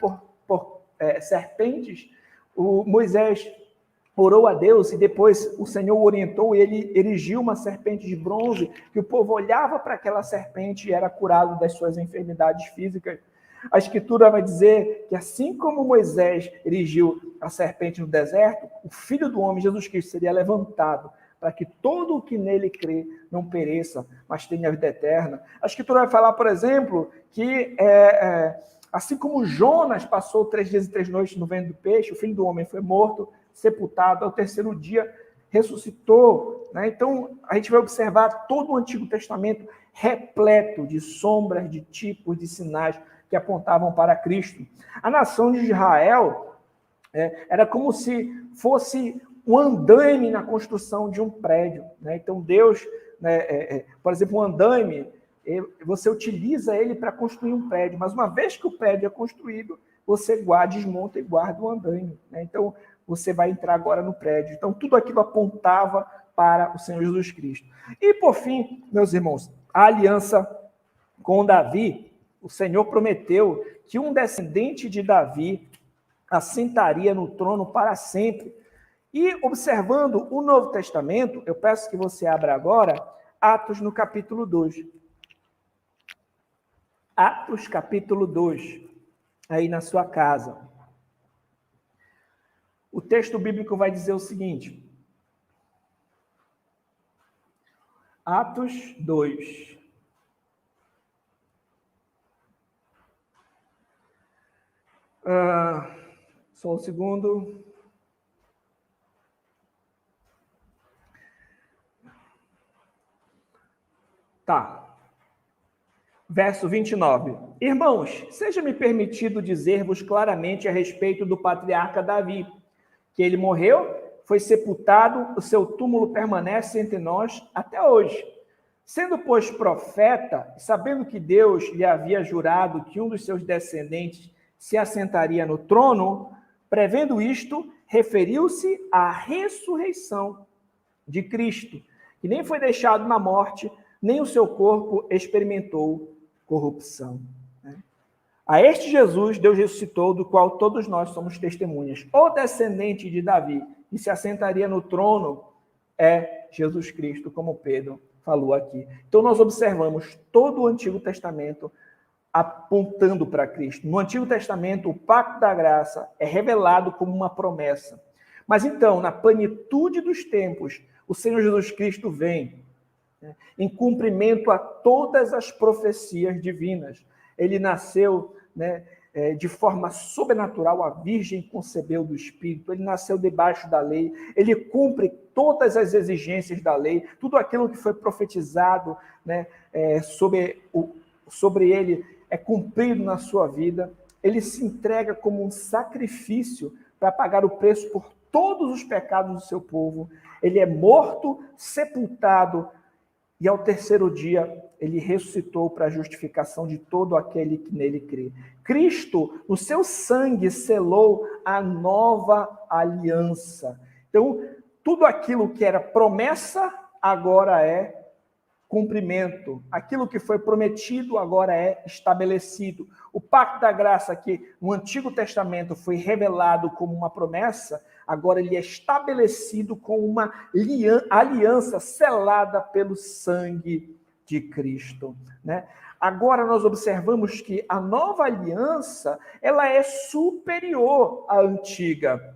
por serpentes, Moisés orou a Deus e depois o Senhor o orientou e ele erigiu uma serpente de bronze, que o povo olhava para aquela serpente e era curado das suas enfermidades físicas. A Escritura vai dizer que assim como Moisés erigiu a serpente no deserto, o Filho do Homem, Jesus Cristo, seria levantado para que todo o que nele crê não pereça, mas tenha a vida eterna. A Escritura vai falar, por exemplo, que assim como Jonas passou 3 dias e 3 noites no ventre do peixe, o Filho do Homem foi morto, sepultado, ao terceiro dia ressuscitou. Né? Então, a gente vai observar todo o Antigo Testamento repleto de sombras, de tipos, de sinais que apontavam para Cristo. A nação de Israel era como se fosse um andaime na construção de um prédio. Né? Então, Deus, por exemplo, um andaime, você utiliza ele para construir um prédio, mas uma vez que o prédio é construído, você desmonta e guarda o andaime. Né? Então, você vai entrar agora no prédio. Então, tudo aquilo apontava para o Senhor Jesus Cristo. E, por fim, meus irmãos, a aliança com Davi, o Senhor prometeu que um descendente de Davi assentaria no trono para sempre. E, observando o Novo Testamento, eu peço que você abra agora Atos no capítulo 2. Atos capítulo 2, aí na sua casa. texto bíblico vai dizer o seguinte. Atos 2. Só um segundo. Tá. Verso 29. Irmãos, seja-me permitido dizer-vos claramente a respeito do patriarca Davi, que ele morreu, foi sepultado, o seu túmulo permanece entre nós até hoje. Sendo, pois, profeta, sabendo que Deus lhe havia jurado que um dos seus descendentes se assentaria no trono, prevendo isto, referiu-se à ressurreição de Cristo, que nem foi deixado na morte, nem o seu corpo experimentou corrupção. A este Jesus, Deus ressuscitou, do qual todos nós somos testemunhas. O descendente de Davi, que se assentaria no trono, é Jesus Cristo, como Pedro falou aqui. Então, nós observamos todo o Antigo Testamento apontando para Cristo. No Antigo Testamento, o pacto da graça é revelado como uma promessa. Mas então, na plenitude dos tempos, o Senhor Jesus Cristo vem em cumprimento a todas as profecias divinas. Ele nasceu, de forma sobrenatural, a Virgem concebeu do Espírito, ele nasceu debaixo da lei, ele cumpre todas as exigências da lei, tudo aquilo que foi profetizado sobre ele é cumprido na sua vida. Ele se entrega como um sacrifício para pagar o preço por todos os pecados do seu povo. Ele é morto, sepultado, e ao terceiro dia ele ressuscitou para a justificação de todo aquele que nele crê. Cristo, no seu sangue, selou a nova aliança. Então, tudo aquilo que era promessa, agora é cumprimento. Aquilo que foi prometido, agora é estabelecido. O pacto da graça, que no Antigo Testamento foi revelado como uma promessa, agora ele é estabelecido com uma aliança selada pelo sangue de Cristo. Agora nós observamos que a nova aliança, ela é superior à antiga.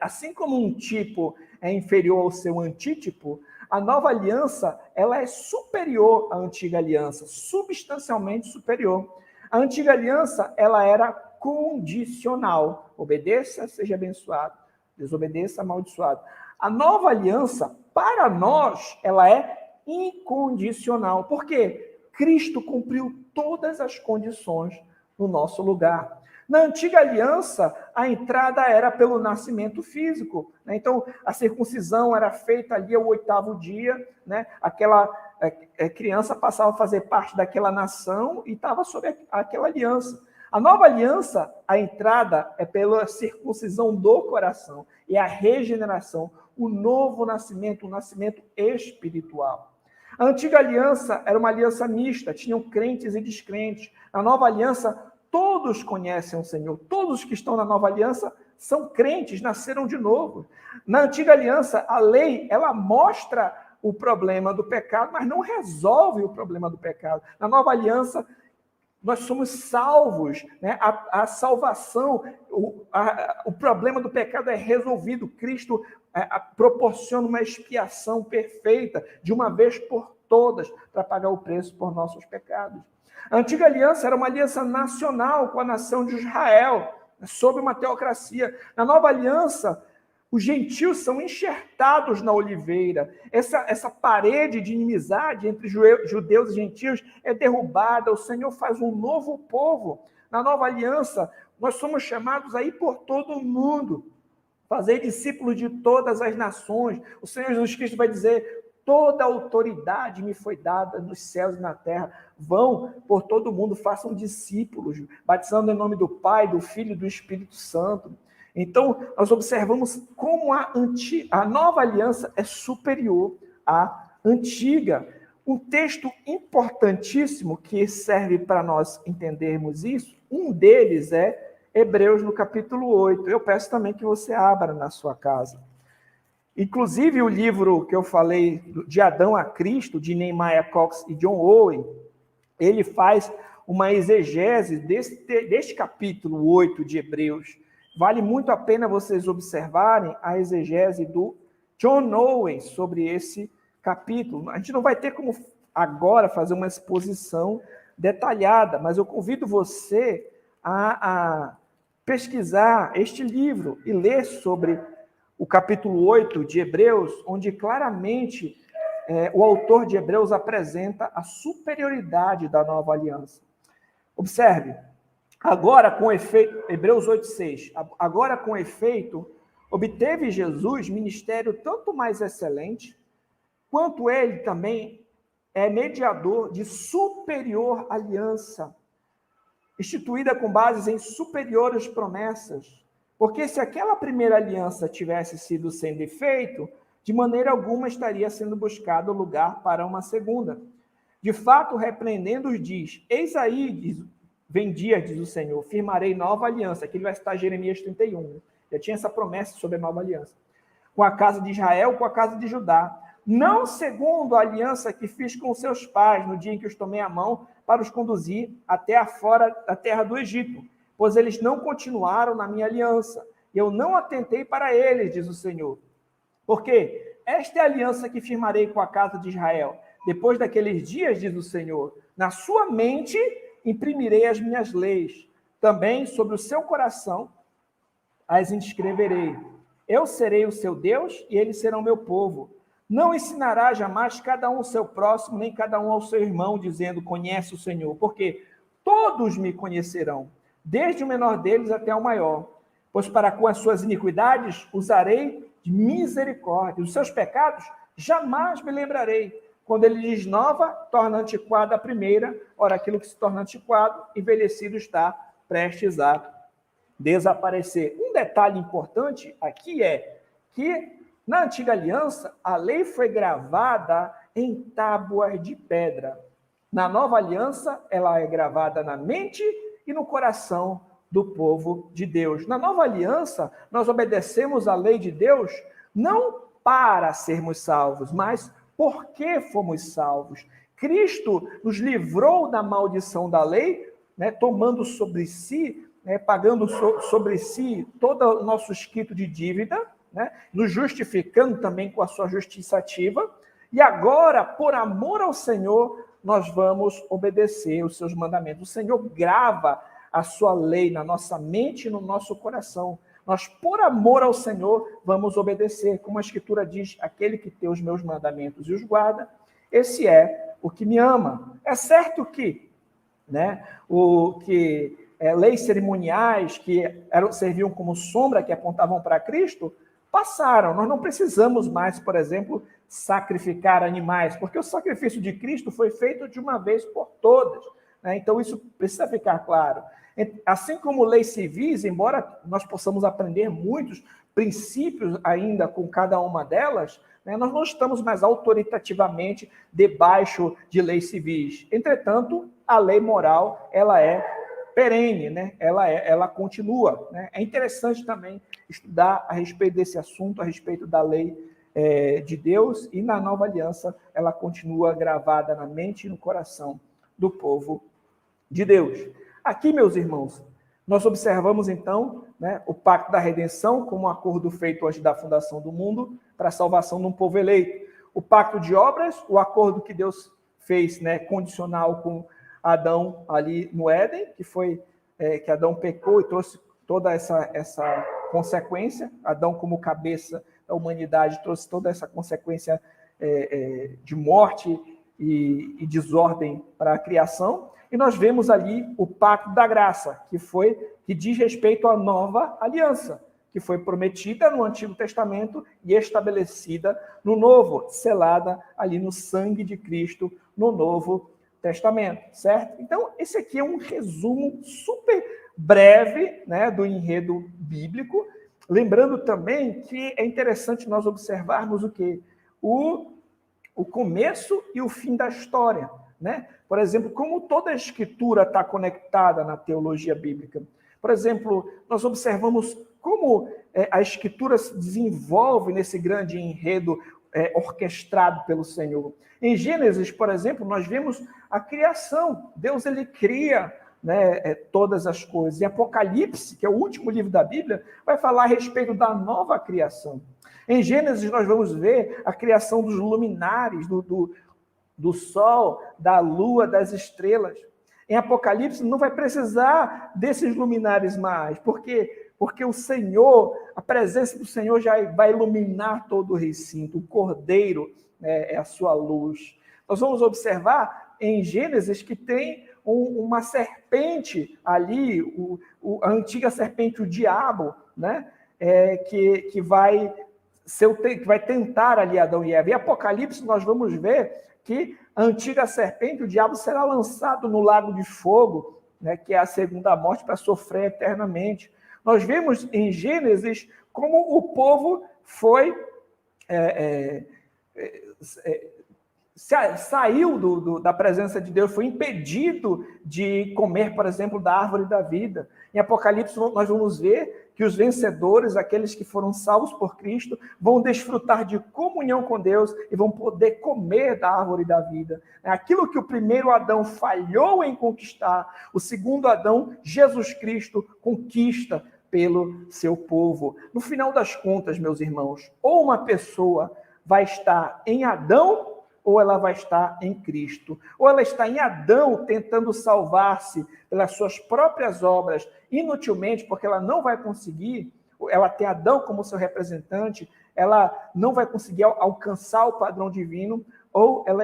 Assim como um tipo é inferior ao seu antítipo, a nova aliança, ela é superior à antiga aliança, substancialmente superior. A antiga aliança, ela era condicional. Obedeça, seja abençoado. Desobedeça, amaldiçoado. A nova aliança, para nós, ela é incondicional. Por quê? Cristo cumpriu todas as condições no nosso lugar. Na antiga aliança, a entrada era pelo nascimento físico. Então, a circuncisão era feita ali ao 8º dia, aquela criança passava a fazer parte daquela nação e estava sob aquela aliança. A nova aliança, a entrada é pela circuncisão do coração, e a regeneração, o novo nascimento, o nascimento espiritual. A antiga aliança era uma aliança mista, tinham crentes e descrentes. Na nova aliança, todos conhecem o Senhor, todos que estão na nova aliança são crentes, nasceram de novo. Na antiga aliança, a lei, ela mostra o problema do pecado, mas não resolve o problema do pecado. Na nova aliança, nós somos salvos, a salvação, o problema do pecado é resolvido. Cristo proporciona uma expiação perfeita, de uma vez por todas, para pagar o preço por nossos pecados. A antiga aliança era uma aliança nacional com a nação de Israel, sob uma teocracia. Na nova aliança, os gentios são enxertados na oliveira. Essa parede de inimizade entre judeus e gentios é derrubada. O Senhor faz um novo povo. Na nova aliança, nós somos chamados a ir por todo o mundo, fazer discípulos de todas as nações. O Senhor Jesus Cristo vai dizer: toda autoridade me foi dada nos céus e na terra. Vão por todo o mundo, façam discípulos, batizando em nome do Pai, do Filho e do Espírito Santo. Então, nós observamos como a nova aliança é superior à antiga. Um texto importantíssimo que serve para nós entendermos isso, um deles é Hebreus, no capítulo 8. Eu peço também que você abra na sua casa. Inclusive, o livro que eu falei, de Adão a Cristo, de Nehemiah Cox e John Owen, ele faz uma exegese deste capítulo 8 de Hebreus, vale muito a pena vocês observarem a exegese do John Owen sobre esse capítulo. A gente não vai ter como agora fazer uma exposição detalhada, mas eu convido você a pesquisar este livro e ler sobre o capítulo 8 de Hebreus, onde claramente o autor de Hebreus apresenta a superioridade da nova aliança. Observe, agora com efeito, Hebreus 8,6, agora com efeito, obteve Jesus ministério tanto mais excelente, quanto ele também é mediador de superior aliança, instituída com bases em superiores promessas. Porque se aquela primeira aliança tivesse sido sem defeito, de maneira alguma estaria sendo buscado lugar para uma segunda. De fato, repreendendo-os, diz: eis aí, vem dias, diz o Senhor, firmarei nova aliança. Aqui vai estar Jeremias 31. Já tinha essa promessa sobre a nova aliança. Com a casa de Israel, com a casa de Judá. Não segundo a aliança que fiz com seus pais no dia em que os tomei a mão para os conduzir até afora da terra do Egito, pois eles não continuaram na minha aliança. E eu não atentei para eles, diz o Senhor. Porque esta é a aliança que firmarei com a casa de Israel. Depois daqueles dias, diz o Senhor, na sua mente imprimirei as minhas leis. Também sobre o seu coração as inscreverei. Eu serei o seu Deus e eles serão meu povo. Não ensinará jamais cada um ao seu próximo, nem cada um ao seu irmão, dizendo, conhece o Senhor. Porque todos me conhecerão, desde o menor deles até o maior. Pois para com as suas iniquidades usarei de misericórdia. Os seus pecados jamais me lembrarei. Quando ele diz nova, torna antiquada a primeira. Ora, aquilo que se torna antiquado, envelhecido está prestes a desaparecer. Um detalhe importante aqui é que, na antiga aliança, a lei foi gravada em tábuas de pedra. Na nova aliança, ela é gravada na mente e no coração do povo de Deus. Na nova aliança, nós obedecemos a lei de Deus não para sermos salvos, mas porque fomos salvos. Cristo nos livrou da maldição da lei, né, tomando sobre si, pagando sobre si todo o nosso escrito de dívida, né, nos justificando também com a sua justiça ativa, e agora, por amor ao Senhor, nós vamos obedecer os seus mandamentos. O Senhor grava a sua lei na nossa mente e no nosso coração. Nós, por amor ao Senhor, vamos obedecer. Como a Escritura diz, aquele que tem os meus mandamentos e os guarda, esse é o que me ama. É certo que, leis cerimoniais que serviam como sombra, que apontavam para Cristo, passaram. Nós não precisamos mais, por exemplo, sacrificar animais, porque o sacrifício de Cristo foi feito de uma vez por todas. Então, isso precisa ficar claro. Assim como leis civis, embora nós possamos aprender muitos princípios ainda com cada uma delas, nós não estamos mais autoritativamente debaixo de leis civis. Entretanto, a lei moral, ela é perene, ela continua. É interessante também estudar a respeito desse assunto, a respeito da lei de Deus, e na nova aliança ela continua gravada na mente e no coração do povo de Deus. Aqui, meus irmãos, nós observamos então o pacto da redenção como um acordo feito antes da fundação do mundo para a salvação de um povo eleito. O pacto de obras, o acordo que Deus fez condicional com Adão ali no Éden, que foi que Adão pecou e trouxe toda essa consequência. Adão, como cabeça da humanidade, trouxe toda essa consequência de morte e desordem para a criação. E nós vemos ali o pacto da graça, que diz respeito à nova aliança, que foi prometida no Antigo Testamento e estabelecida no Novo, selada ali no sangue de Cristo no Novo Testamento, certo? Então, esse aqui é um resumo super breve do enredo bíblico, lembrando também que é interessante nós observarmos o quê? O começo e o fim da história, Por exemplo, como toda a Escritura está conectada na teologia bíblica. Por exemplo, nós observamos como a Escritura se desenvolve nesse grande enredo orquestrado pelo Senhor. Em Gênesis, por exemplo, nós vemos a criação. Deus, ele cria né, todas as coisas. E Apocalipse, que é o último livro da Bíblia, vai falar a respeito da nova criação. Em Gênesis, nós vamos ver a criação dos luminares, do sol, da lua, das estrelas. Em Apocalipse, não vai precisar desses luminares mais, porque o Senhor, a presença do Senhor já vai iluminar todo o recinto. O Cordeiro, né, é a sua luz. Nós vamos observar em Gênesis que tem uma serpente ali, a antiga serpente, o diabo, né, que vai tentar ali Adão e Eva. Em Apocalipse, nós vamos ver que a antiga serpente, o diabo, será lançado no lago de fogo, né, que é a segunda morte, para sofrer eternamente. Nós vemos em Gênesis como o povo foi saiu da presença de Deus, foi impedido de comer, por exemplo, da árvore da vida. Em Apocalipse, nós vamos ver que os vencedores, aqueles que foram salvos por Cristo, vão desfrutar de comunhão com Deus e vão poder comer da árvore da vida. Aquilo que o primeiro Adão falhou em conquistar, o segundo Adão, Jesus Cristo, conquista pelo seu povo. No final das contas, meus irmãos, ou uma pessoa vai estar em Adão, ou ela vai estar em Cristo. Ou ela está em Adão tentando salvar-se pelas suas próprias obras, inutilmente, porque ela não vai conseguir, ela tem Adão como seu representante, ela não vai conseguir alcançar o padrão divino, ou ela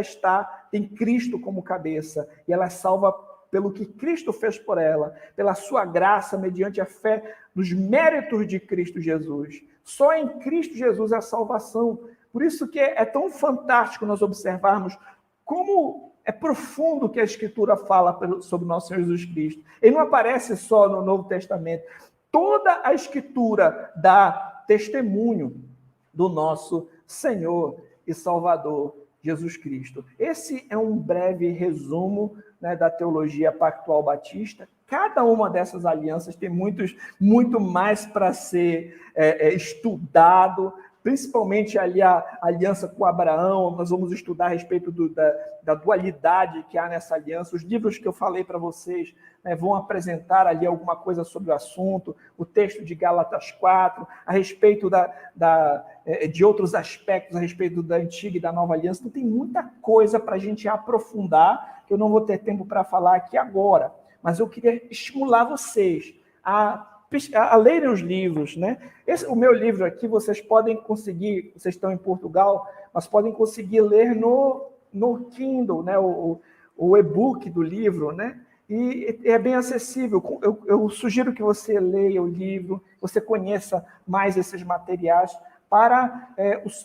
tem Cristo como cabeça, e ela é salva pelo que Cristo fez por ela, pela sua graça, mediante a fé nos méritos de Cristo Jesus. Só em Cristo Jesus é a salvação. Por isso que é tão fantástico nós observarmos como é profundo que a Escritura fala sobre o nosso Senhor Jesus Cristo. Ele não aparece só no Novo Testamento. Toda a Escritura dá testemunho do nosso Senhor e Salvador Jesus Cristo. Esse é um breve resumo, né, da teologia pactual batista. Cada uma dessas alianças tem muito mais para ser estudado, principalmente ali a aliança com Abraão. Nós vamos estudar a respeito da dualidade que há nessa aliança. Os livros que eu falei para vocês, né, vão apresentar ali alguma coisa sobre o assunto, o texto de Gálatas 4, a respeito de outros aspectos, a respeito da antiga e da nova aliança. Então, tem muita coisa para a gente aprofundar, que eu não vou ter tempo para falar aqui agora, mas eu queria estimular vocês a lerem os livros, né? O meu livro aqui, vocês podem conseguir, vocês estão em Portugal, mas podem conseguir ler no Kindle, né? O e-book do livro, né? E é bem acessível. Eu sugiro que você leia o livro, você conheça mais esses materiais para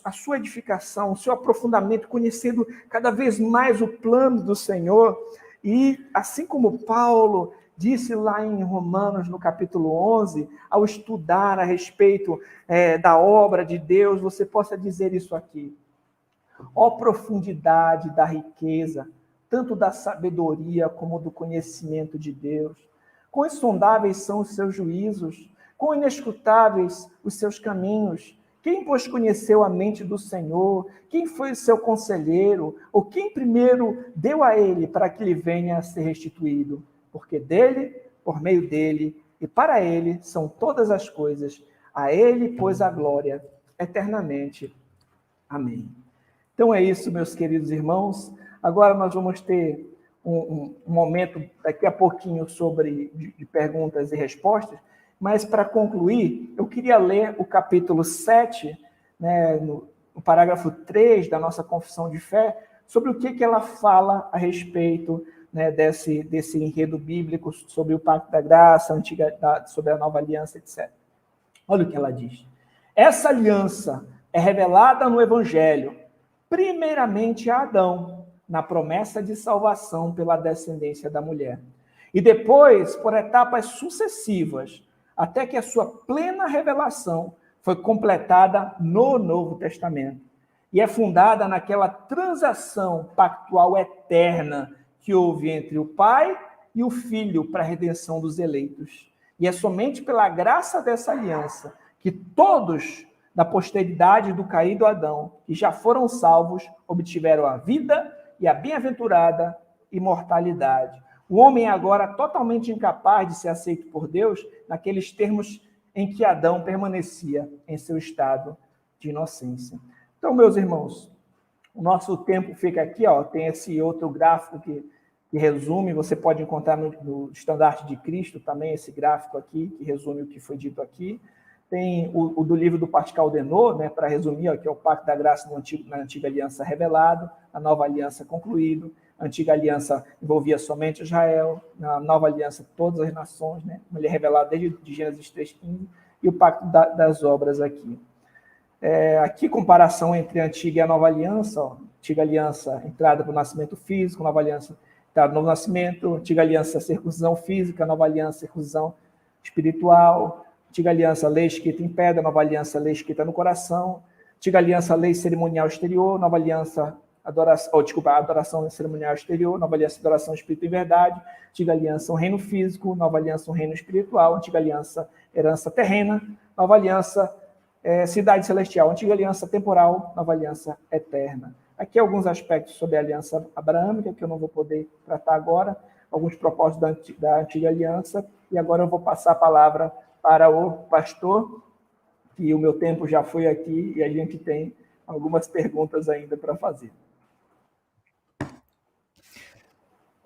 a sua edificação, o seu aprofundamento, conhecendo cada vez mais o plano do Senhor. E assim como Paulo disse lá em Romanos, no capítulo 11, ao estudar a respeito da obra de Deus, você possa dizer isso aqui: ó profundidade da riqueza, tanto da sabedoria como do conhecimento de Deus. Quão insondáveis são os seus juízos, quão inescrutáveis os seus caminhos. Quem, pois, conheceu a mente do Senhor? Quem foi o seu conselheiro? Ou quem primeiro deu a ele para que lhe venha a ser restituído? Porque dele, por meio dele e para ele são todas as coisas. A ele, pois, a glória eternamente. Amém. Então é isso, meus queridos irmãos. Agora nós vamos ter um momento, daqui a pouquinho, de perguntas e respostas, mas para concluir, eu queria ler o capítulo 7, né, no parágrafo 3 da nossa confissão de fé, sobre o que ela fala a respeito, né, desse enredo bíblico sobre o Pacto da Graça, sobre a Nova Aliança, etc. Olha o que ela diz. Essa aliança é revelada no Evangelho, primeiramente a Adão, na promessa de salvação pela descendência da mulher. E depois, por etapas sucessivas, até que a sua plena revelação foi completada no Novo Testamento. E é fundada naquela transação pactual eterna que houve entre o Pai e o Filho para a redenção dos eleitos. E é somente pela graça dessa aliança que todos da posteridade do caído Adão, que já foram salvos, obtiveram a vida e a bem-aventurada imortalidade. O homem é agora totalmente incapaz de ser aceito por Deus naqueles termos em que Adão permanecia em seu estado de inocência. Então, meus irmãos, o nosso tempo fica aqui, ó, tem esse outro gráfico que resume, você pode encontrar no Estandarte de Cristo também, esse gráfico aqui, que resume o que foi dito aqui. Tem o do livro do Pascal Denot, né, para resumir, ó, que é o Pacto da Graça na Antiga Aliança revelado, a Nova Aliança concluído, a Antiga Aliança envolvia somente Israel, na Nova Aliança todas as nações, né, ele é revelado desde de Gênesis 3:15, e o Pacto das Obras aqui. Aqui, comparação entre a Antiga e a Nova Aliança, ó, Antiga Aliança, entrada para o nascimento físico, Nova Aliança, entrada no novo nascimento, Antiga Aliança, circuncisão física, Nova Aliança, circuncisão espiritual, Antiga Aliança, lei escrita em pedra, Nova Aliança, lei escrita no coração, Antiga Aliança, lei cerimonial exterior, Nova Aliança, adoração cerimonial exterior, Nova Aliança, adoração espírito em verdade, Antiga Aliança, um reino físico, Nova Aliança, um reino espiritual, Antiga Aliança, herança terrena, Nova Aliança, cidade celestial, Antiga Aliança temporal, Nova Aliança eterna. Aqui alguns aspectos sobre a aliança abraâmica, que eu não vou poder tratar agora, alguns propósitos da Antiga Aliança, e agora eu vou passar a palavra para o pastor, que o meu tempo já foi aqui, e a gente tem algumas perguntas ainda para fazer.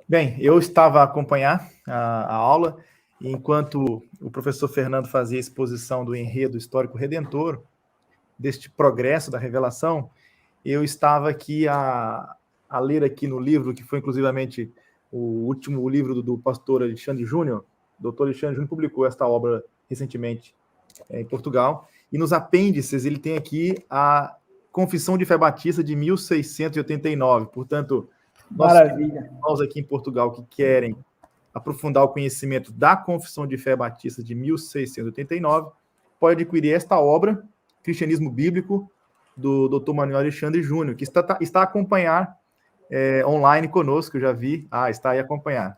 Bem, eu estava a acompanhar a aula, e enquanto o professor Fernando fazia a exposição do enredo histórico redentor, deste progresso da revelação, eu estava aqui a ler aqui no livro, que foi inclusivamente o último livro do pastor Alexandre Júnior. O doutor Alexandre Júnior publicou esta obra recentemente em Portugal, e nos apêndices ele tem aqui a Confissão de Fé Batista de 1689, portanto, nós aqui em Portugal que querem aprofundar o conhecimento da Confissão de Fé Batista de 1689, pode adquirir esta obra, Cristianismo Bíblico, do Dr. Manuel Alexandre Júnior, que está a acompanhar online conosco, eu já vi. Está aí a acompanhar.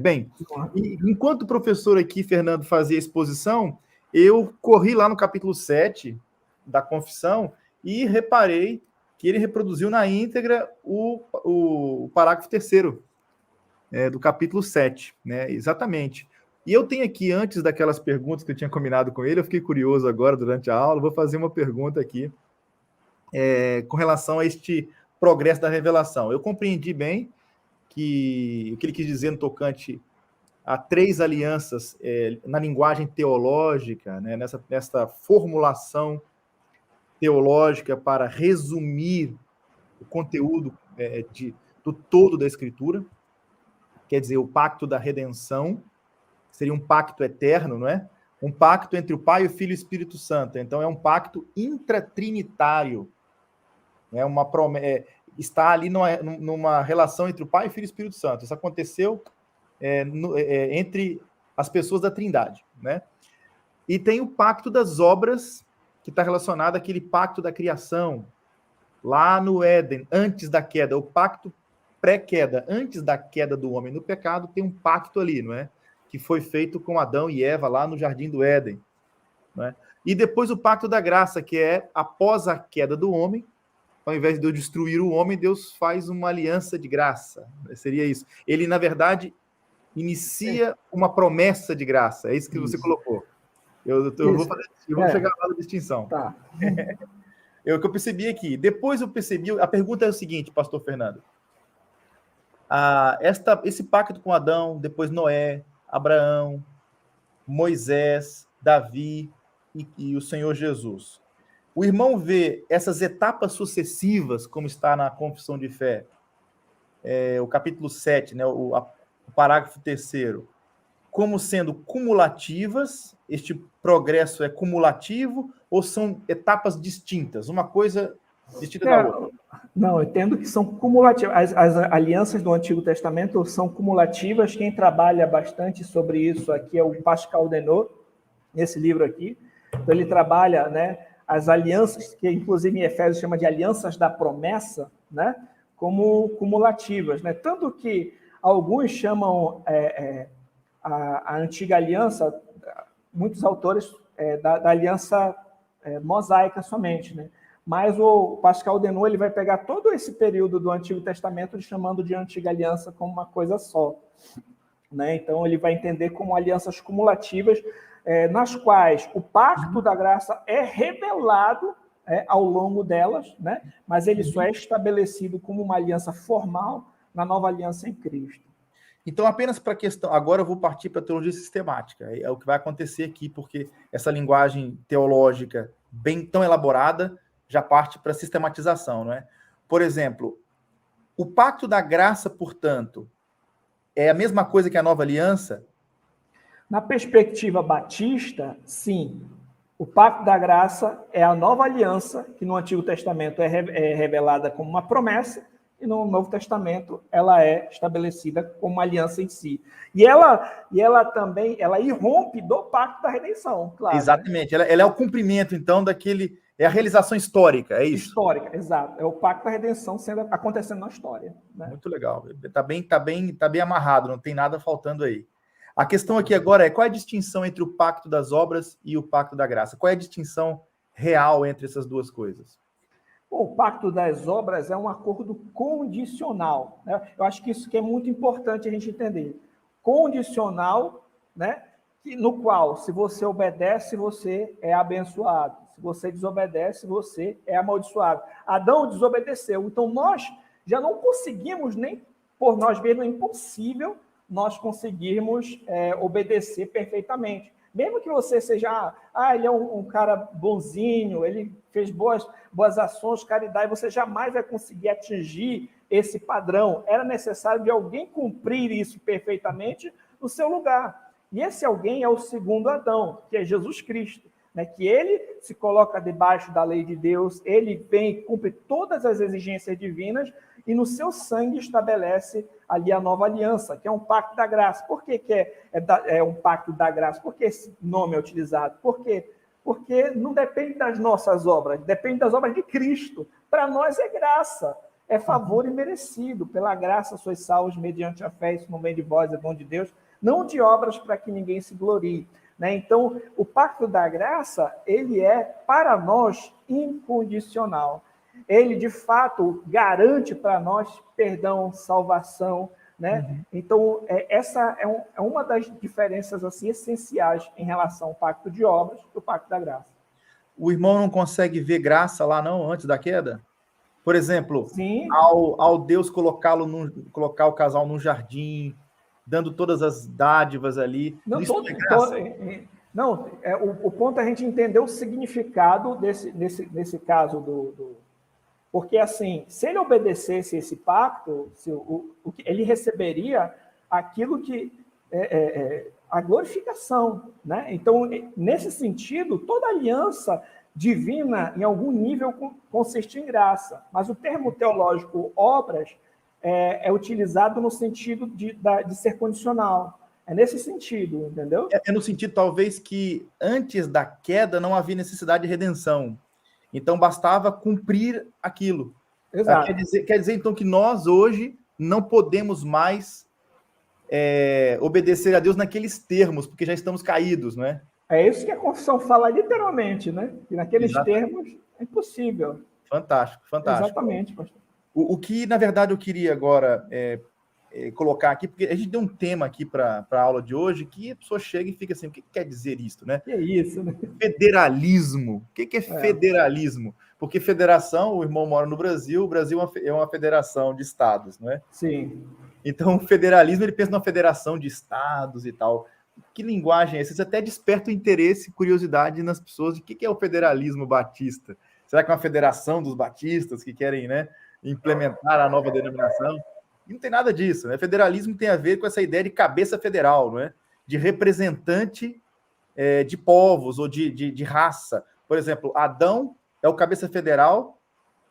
Bem, enquanto o professor aqui, Fernando, fazia a exposição, eu corri lá no capítulo 7 da Confissão e reparei que ele reproduziu na íntegra o parágrafo 3º do capítulo 7, né? Exatamente. E eu tenho aqui, antes daquelas perguntas que eu tinha combinado com ele, eu fiquei curioso agora durante a aula, vou fazer uma pergunta aqui com relação a este progresso da revelação. Eu compreendi bem que o que ele quis dizer no tocante a 3 alianças na linguagem teológica, né, nessa formulação teológica para resumir o conteúdo do todo da Escritura, quer dizer, o pacto da redenção, seria um pacto eterno, não é? Um pacto entre o Pai, o Filho e o Espírito Santo. Então, é um pacto intratrinitário. Está ali numa relação entre o Pai, o Filho e o Espírito Santo. Isso aconteceu entre as pessoas da Trindade, né? E tem o pacto das obras, que está relacionado àquele pacto da criação, lá no Éden, antes da queda, o pacto pré-queda, antes da queda do homem no pecado, tem um pacto ali, não é? Que foi feito com Adão e Eva lá no Jardim do Éden, não é? E depois o pacto da graça, que é após a queda do homem, ao invés de Deus destruir o homem, Deus faz uma aliança de graça. Seria isso. Ele, na verdade, inicia uma promessa de graça. É isso que você colocou. Eu vou chegar lá na distinção. Tá. O que eu percebi aqui. Depois eu percebi... A pergunta é o seguinte, pastor Fernando. Esse pacto com Adão, depois Noé, Abraão, Moisés, Davi e o Senhor Jesus. O irmão vê essas etapas sucessivas, como está na Confissão de Fé, o capítulo 7, né, o parágrafo 3º, como sendo cumulativas. Este progresso é cumulativo ou são etapas distintas? Uma coisa distinta da outra? Não, eu entendo que são cumulativas. As alianças do Antigo Testamento são cumulativas. Quem trabalha bastante sobre isso aqui é o Pascal Denot, nesse livro aqui. Então, ele trabalha, né, as alianças, que inclusive em Efésios chama de alianças da promessa, né, como cumulativas, né? Tanto que alguns chamam a antiga aliança, muitos autores, da aliança mosaica somente, né? mas o Pascal Denot ele vai pegar todo esse período do Antigo Testamento chamando de Antiga Aliança como uma coisa só. Né? Então, ele vai entender como alianças cumulativas, nas quais o pacto da graça é revelado ao longo delas, né? Mas ele só é estabelecido como uma aliança formal na nova aliança em Cristo. Então, apenas para a questão... Agora eu vou partir para a teologia sistemática. É o que vai acontecer aqui, porque essa linguagem teológica bem tão elaborada já parte para a sistematização, não é? Por exemplo, o pacto da graça, portanto, é a mesma coisa que a nova aliança? Na perspectiva batista, sim. O pacto da graça é a nova aliança, que no Antigo Testamento é revelada como uma promessa, e no Novo Testamento ela é estabelecida como uma aliança em si. E ela também irrompe do pacto da redenção, claro. Exatamente. Né? Ela é o cumprimento, então, daquele... É a realização histórica, é isso? Histórica, exato. É o pacto da redenção acontecendo na história. Né? Muito legal. Tá bem amarrado, não tem nada faltando aí. A questão aqui agora é qual é a distinção entre o pacto das obras e o pacto da graça? Qual é a distinção real entre essas duas coisas? Bom, o pacto das obras é um acordo condicional. Né? Eu acho que isso que é muito importante a gente entender. Condicional, né? No qual, se você obedece, você é abençoado. Se você desobedece, você é amaldiçoado. Adão desobedeceu. Então, nós já não conseguimos, nem por nós mesmos, é impossível nós conseguirmos obedecer perfeitamente. Mesmo que você seja, ele é um cara bonzinho, ele fez boas ações, caridade, você jamais vai conseguir atingir esse padrão. Era necessário de alguém cumprir isso perfeitamente no seu lugar. E esse alguém é o segundo Adão, que é Jesus Cristo, né? Que ele se coloca debaixo da lei de Deus, ele vem e cumpre todas as exigências divinas e no seu sangue estabelece ali a nova aliança, que é um pacto da graça. Por que é um pacto da graça? Por que esse nome é utilizado? Por quê? Porque não depende das nossas obras, depende das obras de Cristo. Para nós é graça, é favor imerecido. Pela graça sois salvos mediante a fé, isso não vem de vós, é dom de Deus, não de obras para que ninguém se glorie. Né? Então, o pacto da graça, ele é, para nós, incondicional. Ele, de fato, garante para nós perdão, salvação. Né? Uhum. Então, essa é uma das diferenças assim, essenciais em relação ao pacto de obras e o pacto da graça. O irmão não consegue ver graça lá, não, antes da queda? Por exemplo, sim, ao Deus colocar o casal num jardim, dando todas as dádivas ali. Não, o ponto é a gente entender o significado nesse caso porque, assim, se ele obedecesse esse pacto, ele receberia aquilo que a glorificação, né? Então, nesse sentido, toda aliança divina, em algum nível, consiste em graça. Mas o termo teológico obras é utilizado no sentido de ser condicional. É nesse sentido, entendeu? É no sentido, talvez, que antes da queda não havia necessidade de redenção. Então, bastava cumprir aquilo. Exato. Quer dizer, então, que nós, hoje, não podemos mais obedecer a Deus naqueles termos, porque já estamos caídos, não é? É isso que a confissão fala literalmente, né? Que naqueles termos é impossível. Fantástico, fantástico. Exatamente, pastor. O que, na verdade, eu queria agora colocar aqui, porque a gente deu um tema aqui para a aula de hoje, que a pessoa chega e fica assim, o que quer dizer isso, né? Que é isso, né? Federalismo. O que é federalismo? Porque federação, o irmão mora no Brasil, o Brasil é uma federação de estados, não é? Sim. Então, o federalismo, ele pensa numa federação de estados e tal. Que linguagem é essa? Isso até desperta o interesse e curiosidade nas pessoas de o que é o federalismo batista. Será que é uma federação dos batistas que querem, né, implementar a nova denominação? E não tem nada disso, né? Federalismo tem a ver com essa ideia de cabeça federal, não é? De representante de povos ou de raça. Por exemplo, Adão é o cabeça federal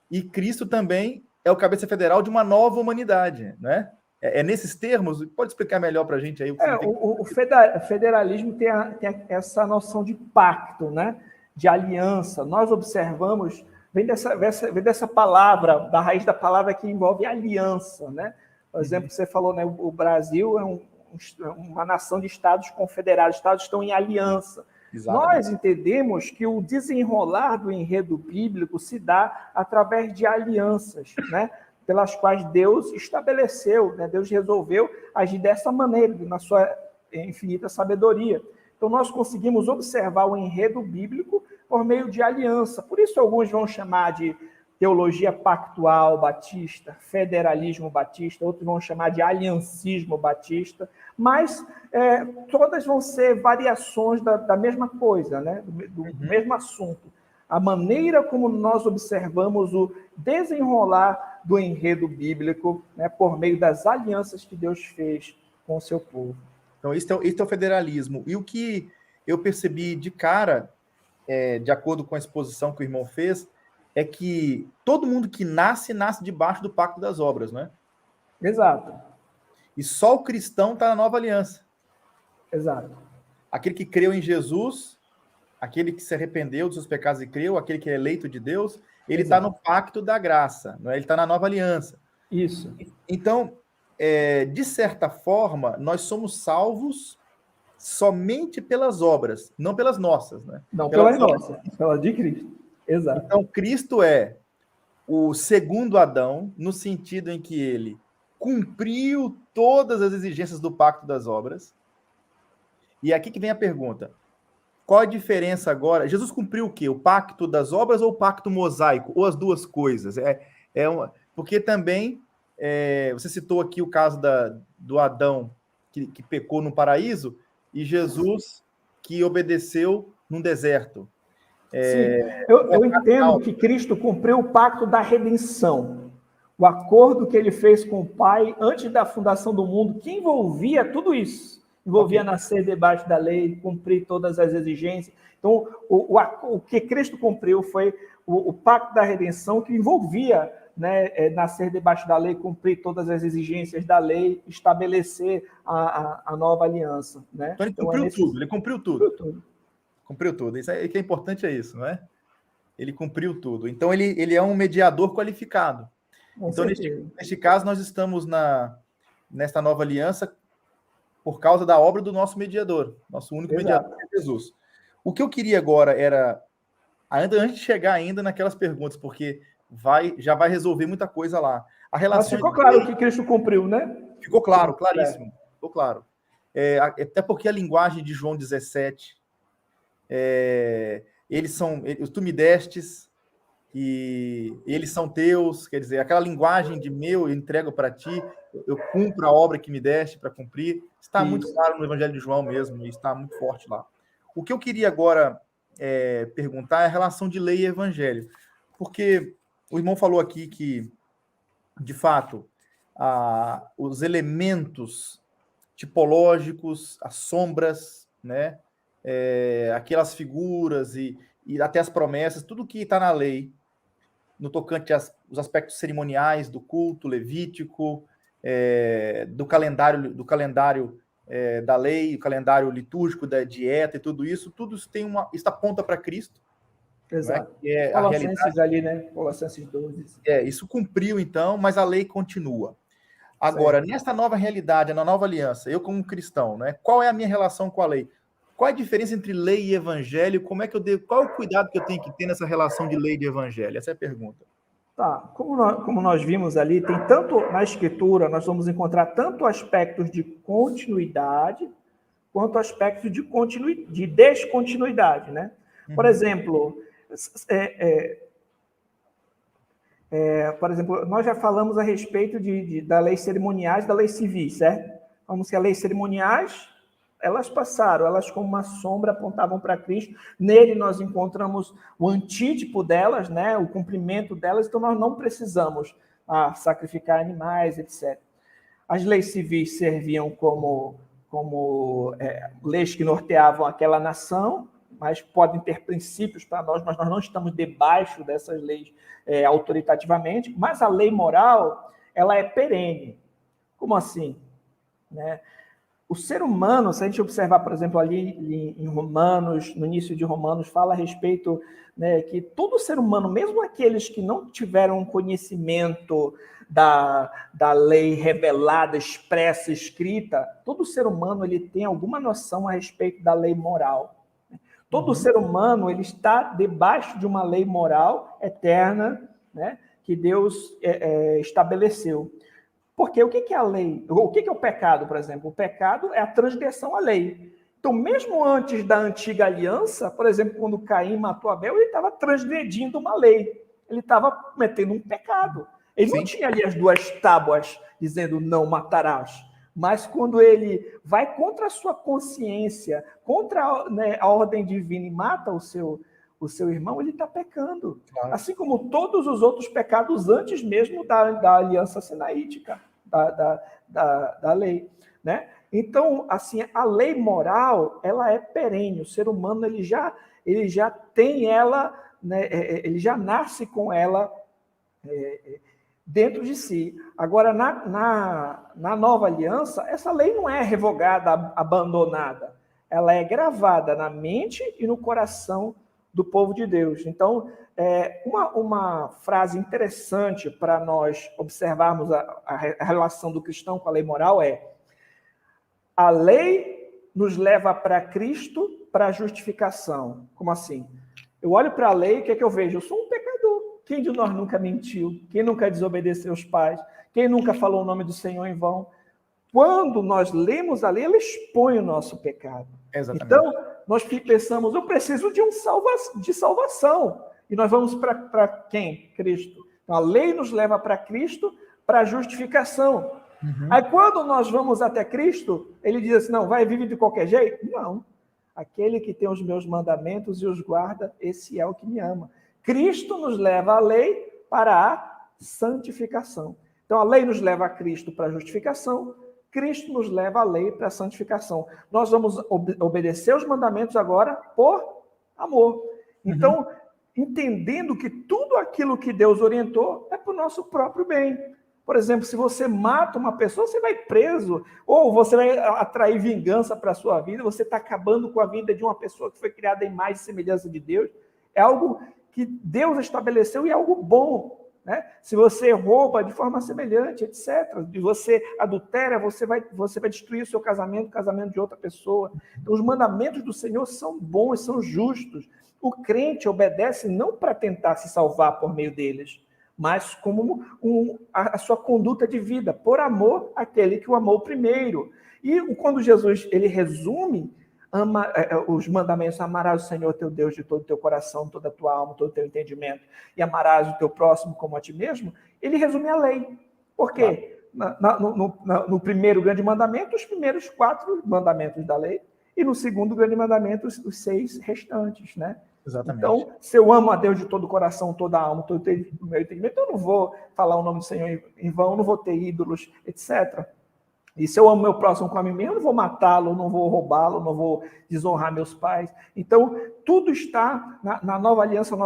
e Cristo também é o cabeça federal de uma nova humanidade, né? É nesses termos? Pode explicar melhor para a gente aí? O federalismo tem essa noção de pacto, né? De aliança. Nós observamos, vem dessa palavra, da raiz da palavra que envolve aliança, né? Por exemplo, você falou, né? O Brasil é uma nação de estados confederados, estados estão em aliança. Exatamente. Nós entendemos que o desenrolar do enredo bíblico se dá através de alianças, né? Pelas quais Deus estabeleceu, né? Deus resolveu agir dessa maneira, na sua infinita sabedoria. Então, nós conseguimos observar o enredo bíblico por meio de aliança. Por isso, alguns vão chamar de teologia pactual batista, federalismo batista, outros vão chamar de aliancismo batista, mas todas vão ser variações da mesma coisa, né? do mesmo assunto. A maneira como nós observamos o desenrolar do enredo bíblico, né, por meio das alianças que Deus fez com o seu povo. Então, isso é o federalismo. E o que eu percebi de cara, de acordo com a exposição que o irmão fez, é que todo mundo que nasce debaixo do pacto das obras, né? Exato. E só o cristão está na nova aliança. Exato. Aquele que creu em Jesus, aquele que se arrependeu dos seus pecados e creu, aquele que é eleito de Deus, ele está no pacto da graça, não é? Ele está na nova aliança. Isso. Então, de certa forma, nós somos salvos somente pelas obras, não pelas nossas, né? Não pelas nossas, pelas de Cristo. Exato. Então, Cristo é o segundo Adão, no sentido em que ele cumpriu todas as exigências do pacto das obras. E aqui que vem a pergunta. Qual a diferença agora? Jesus cumpriu o quê? O pacto das obras ou o pacto mosaico? Ou as duas coisas? Porque também, você citou aqui o caso do Adão que pecou no paraíso e Jesus que obedeceu num deserto. Sim, eu entendo que Cristo cumpriu o pacto da redenção, o acordo que ele fez com o Pai antes da fundação do mundo, que envolvia tudo isso. Envolvia nascer debaixo da lei, cumprir todas as exigências. Então, o que Cristo cumpriu foi o pacto da redenção, que envolvia, né, nascer debaixo da lei, cumprir todas as exigências da lei, estabelecer a nova aliança. Né? Então, ele cumpriu tudo. Cumpriu tudo. Isso que é importante, é isso, não é? Ele cumpriu tudo. Então, ele é um mediador qualificado. Então, neste caso, nós estamos nesta nova aliança por causa da obra do nosso mediador, nosso único mediador, que é Jesus. O que eu queria agora era, antes de chegar ainda naquelas perguntas, porque já vai resolver muita coisa lá. Mas ficou claro que Cristo cumpriu, né? Ficou claro, claríssimo. Ficou claro. Até porque a linguagem de João 17, tu me destes, e eles são teus, quer dizer, aquela linguagem de eu entrego para ti, eu cumpro a obra que me deste para cumprir, está muito claro no Evangelho de João mesmo, e está muito forte lá. O que eu queria agora perguntar é a relação de lei e evangelho, porque o irmão falou aqui que, de fato, os elementos tipológicos, as sombras, né, aquelas figuras e até as promessas, tudo que está na lei, no tocante aos aspectos cerimoniais do culto levítico, do calendário da lei, o calendário litúrgico da dieta e tudo isso isso aponta para Cristo. Exato. Né? Colossenses ali, né? Colossenses 12. Isso cumpriu, então, mas a lei continua. Agora, nesta nova realidade, na nova aliança, eu como cristão, né, qual é a minha relação com a lei? Qual é a diferença entre lei e evangelho? Qual é o cuidado que eu tenho que ter nessa relação de lei e de evangelho? Essa é a pergunta. Tá. Como nós vimos ali, tem tanto na Escritura, nós vamos encontrar tanto aspectos de continuidade, quanto aspectos de descontinuidade, né? Por exemplo, nós já falamos a respeito da lei cerimoniais e da lei civil, certo? Falamos que as leis cerimoniais, elas passaram, elas como uma sombra apontavam para Cristo. Nele nós encontramos o antítipo delas, né? O cumprimento delas, então nós não precisamos sacrificar animais, etc. As leis civis serviam como leis que norteavam aquela nação, mas podem ter princípios para nós, mas nós não estamos debaixo dessas leis autoritativamente. Mas a lei moral, ela é perene. Como assim? Né? O ser humano, se a gente observar, por exemplo, ali em Romanos, no início de Romanos, fala a respeito, né, que todo ser humano, mesmo aqueles que não tiveram conhecimento da lei revelada, expressa, escrita, todo ser humano ele tem alguma noção a respeito da lei moral. Todo ser humano ele está debaixo de uma lei moral eterna, né, que Deus estabeleceu. Porque o que é a lei? O que é o pecado, por exemplo? O pecado é a transgressão à lei. Então, mesmo antes da antiga aliança, por exemplo, quando Caim matou Abel, ele estava transgredindo uma lei. Ele estava cometendo um pecado. Ele não tinha ali as 2 tábuas dizendo não matarás. Mas quando ele vai contra a sua consciência, contra, né, a ordem divina e mata o seu irmão, ele está pecando. Claro. Assim como todos os outros pecados antes mesmo da aliança sinaítica, da lei, né? Então, assim, a lei moral, ela é perene. O ser humano, ele já tem ela, né, ele já nasce com ela dentro de si. Agora, na nova aliança, essa lei não é revogada, abandonada. Ela é gravada na mente e no coração do povo de Deus. Então, uma frase interessante para nós observarmos a relação do cristão com a lei moral é: a lei nos leva para Cristo para a justificação. Como assim? Eu olho para a lei, o que é que eu vejo? Eu sou um pecador. Quem de nós nunca mentiu? Quem nunca desobedeceu os pais? Quem nunca falou o nome do Senhor em vão? Quando nós lemos a lei, ela expõe o nosso pecado. Exatamente. Então, nós pensamos, eu preciso de salvação. E nós vamos para quem? Cristo. Então, a lei nos leva para Cristo para a justificação. Uhum. Aí, quando nós vamos até Cristo, ele diz assim, não, vai viver de qualquer jeito? Não. Aquele que tem os meus mandamentos e os guarda, esse é o que me ama. Cristo nos leva à lei para a santificação. Então, a lei nos leva a Cristo para a justificação, Cristo nos leva à lei para a santificação. Nós vamos obedecer os mandamentos agora por amor. Então, entendendo que tudo aquilo que Deus orientou é para o nosso próprio bem. Por exemplo, se você mata uma pessoa, você vai preso, ou você vai atrair vingança para a sua vida, você está acabando com a vida de uma pessoa que foi criada em imagem e semelhança de Deus. É algo que Deus estabeleceu e é algo bom, né? Se você rouba de forma semelhante, etc., e você adultera, você vai destruir o seu casamento, o casamento de outra pessoa. Então, os mandamentos do Senhor são bons, são justos. O crente obedece não para tentar se salvar por meio deles, mas como a sua conduta de vida, por amor àquele que o amou primeiro. E quando Jesus ele resume os mandamentos, amarás o Senhor teu Deus de todo o teu coração, toda a tua alma, todo o teu entendimento, e amarás o teu próximo como a ti mesmo, ele resume a lei. Por quê? No primeiro grande mandamento, os primeiros 4 mandamentos da lei, e no segundo grande mandamento, os 6 restantes, né? Exatamente. Então, se eu amo a Deus de todo o coração, toda a alma, todo o meu entendimento, eu não vou falar o nome do Senhor em vão, não vou ter ídolos, etc. E se eu amo meu próximo como a mim mesmo, eu não vou matá-lo, não vou roubá-lo, não vou desonrar meus pais. Então, tudo está na nova aliança.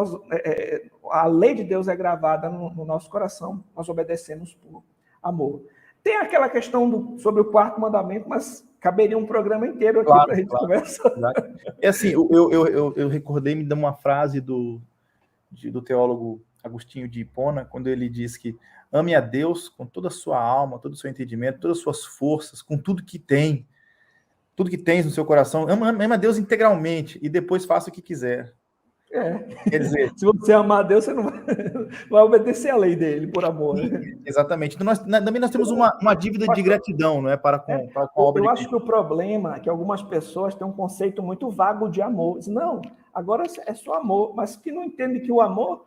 A lei de Deus é gravada no nosso coração, nós obedecemos por amor. Tem aquela questão sobre o 4º mandamento, mas caberia um programa inteiro aqui para a gente conversar. É assim, eu recordei-me de uma frase do teólogo Agostinho de Hipona, quando ele diz que ame a Deus com toda a sua alma, todo o seu entendimento, todas as suas forças, com tudo que tem, tudo que tens no seu coração. Ama a Deus integralmente e depois faça o que quiser. Quer dizer, se você amar a Deus, você não vai obedecer a lei dele, por amor. Sim, exatamente. Então, também nós temos uma dívida de gratidão, não é, para com a obra de Cristo. Eu acho que o problema é que algumas pessoas têm um conceito muito vago de amor. Dizem, não, agora é só amor, mas que não entende que o amor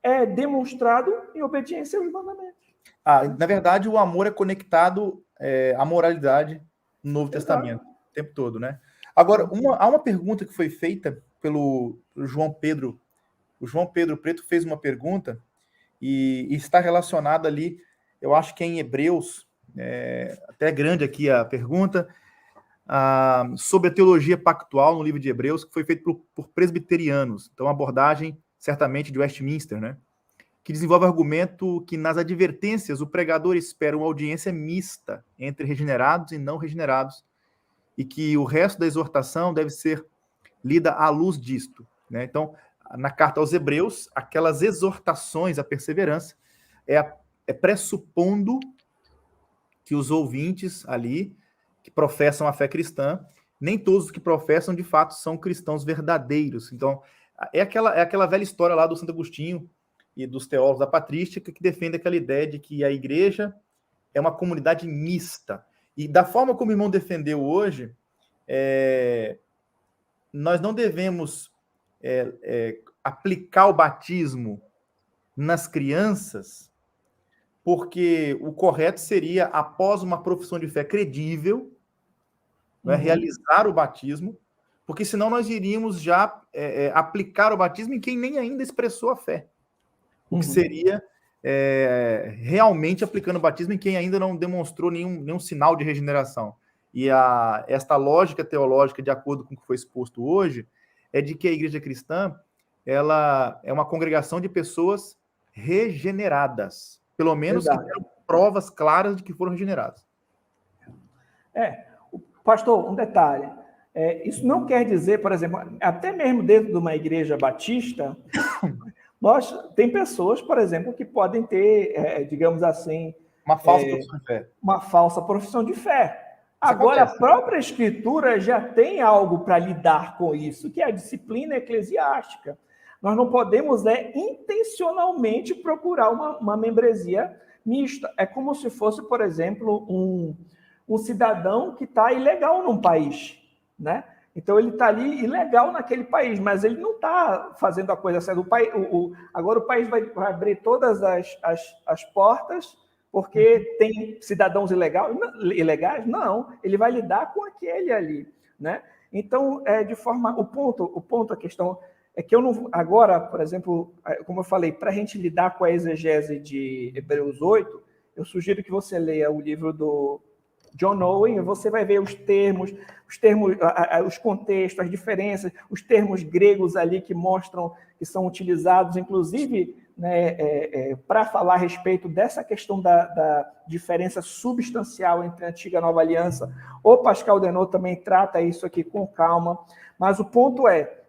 é demonstrado em obediência aos mandamentos. Na verdade, o amor é conectado à moralidade no Novo Testamento, o tempo todo, né? Agora, há uma pergunta que foi feita pelo João Pedro. O João Pedro Preto fez uma pergunta e está relacionada ali, eu acho que é em Hebreus, até é grande aqui a pergunta, sobre a teologia pactual no livro de Hebreus, que foi feito por presbiterianos. Então, uma abordagem, certamente, de Westminster, né? Que desenvolve o argumento que nas advertências o pregador espera uma audiência mista entre regenerados e não regenerados e que o resto da exortação deve ser lida à luz disto, né? Então, na carta aos Hebreus, aquelas exortações à perseverança é pressupondo que os ouvintes ali, que professam a fé cristã, nem todos os que professam, de fato, são cristãos verdadeiros. Então, é aquela velha história lá do Santo Agostinho e dos teólogos da patrística que defende aquela ideia de que a igreja é uma comunidade mista. E da forma como o irmão defendeu hoje, nós não devemos aplicar o batismo nas crianças, porque o correto seria, após uma profissão de fé credível, realizar o batismo, porque senão nós iríamos já aplicar o batismo em quem nem ainda expressou a fé. O que seria realmente aplicando o batismo em quem ainda não demonstrou nenhum sinal de regeneração. E esta lógica teológica, de acordo com o que foi exposto hoje, é de que a igreja cristã ela é uma congregação de pessoas regeneradas. Pelo menos que tenham provas claras de que foram regeneradas. Pastor, um detalhe. Isso não quer dizer, por exemplo, até mesmo dentro de uma igreja batista, tem pessoas, por exemplo, que podem ter, digamos assim... Uma falsa profissão de fé. Uma falsa profissão de fé. Agora, a própria Escritura já tem algo para lidar com isso, que é a disciplina eclesiástica. Nós não podemos intencionalmente procurar uma membresia mista. É como se fosse, por exemplo, um cidadão que está ilegal num país, né? Então, ele está ali ilegal naquele país, mas ele não está fazendo a coisa certa. Agora, o país vai abrir todas as portas porque tem cidadãos ilegais? Não, ele vai lidar com aquele ali, né? Então, o ponto, a questão é que eu não... Agora, por exemplo, como eu falei, para a gente lidar com a exegese de Hebreus 8, eu sugiro que você leia o livro do John Owen, você vai ver os termos, os contextos, as diferenças, os termos gregos ali que mostram que são utilizados, inclusive, né, para falar a respeito dessa questão da diferença substancial entre a antiga e a nova aliança. O Pascal Denot também trata isso aqui com calma, mas o ponto é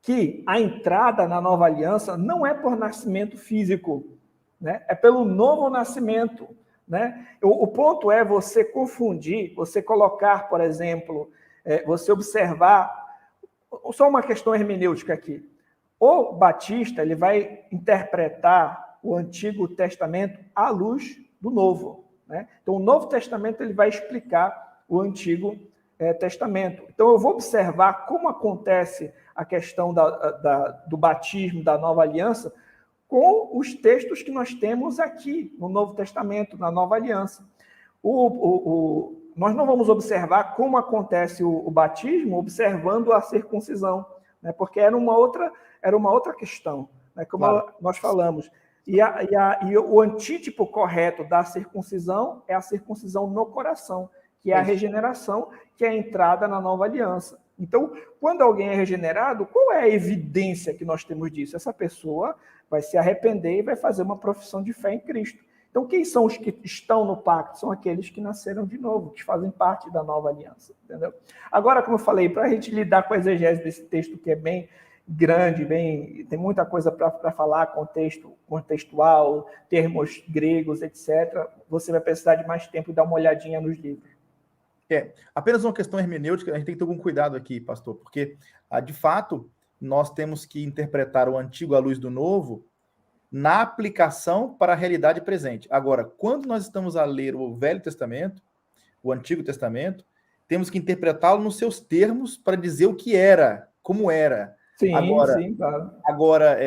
que a entrada na nova aliança não é por nascimento físico, né? É pelo novo nascimento, né? O ponto é você confundir, você colocar, por exemplo, você observar, só uma questão hermenêutica aqui. O Batista ele vai interpretar o Antigo Testamento à luz do Novo, né? Então, o Novo Testamento ele vai explicar o Antigo Testamento. Então, eu vou observar como acontece a questão do batismo da nova aliança com os textos que nós temos aqui no Novo Testamento, na nova aliança. Nós não vamos observar como acontece o batismo observando a circuncisão, né? Porque era uma outra questão, né? Como nós falamos. E o antítipo correto da circuncisão é a circuncisão no coração, que é a regeneração, que é a entrada na nova aliança. Então, quando alguém é regenerado, qual é a evidência que nós temos disso? Essa pessoa vai se arrepender e vai fazer uma profissão de fé em Cristo. Então, quem são os que estão no pacto? São aqueles que nasceram de novo, que fazem parte da nova aliança, entendeu? Agora, como eu falei, para a gente lidar com a exegese desse texto que é bem grande, tem muita coisa para falar, contextual, termos gregos, etc., você vai precisar de mais tempo e dar uma olhadinha nos livros. Apenas uma questão hermenêutica, a gente tem que ter algum cuidado aqui, pastor, porque, de fato, nós temos que interpretar o antigo à luz do novo na aplicação para a realidade presente. Agora, quando nós estamos a ler o Velho Testamento, o Antigo Testamento, temos que interpretá-lo nos seus termos para dizer o que era, como era. Sim, claro. Agora,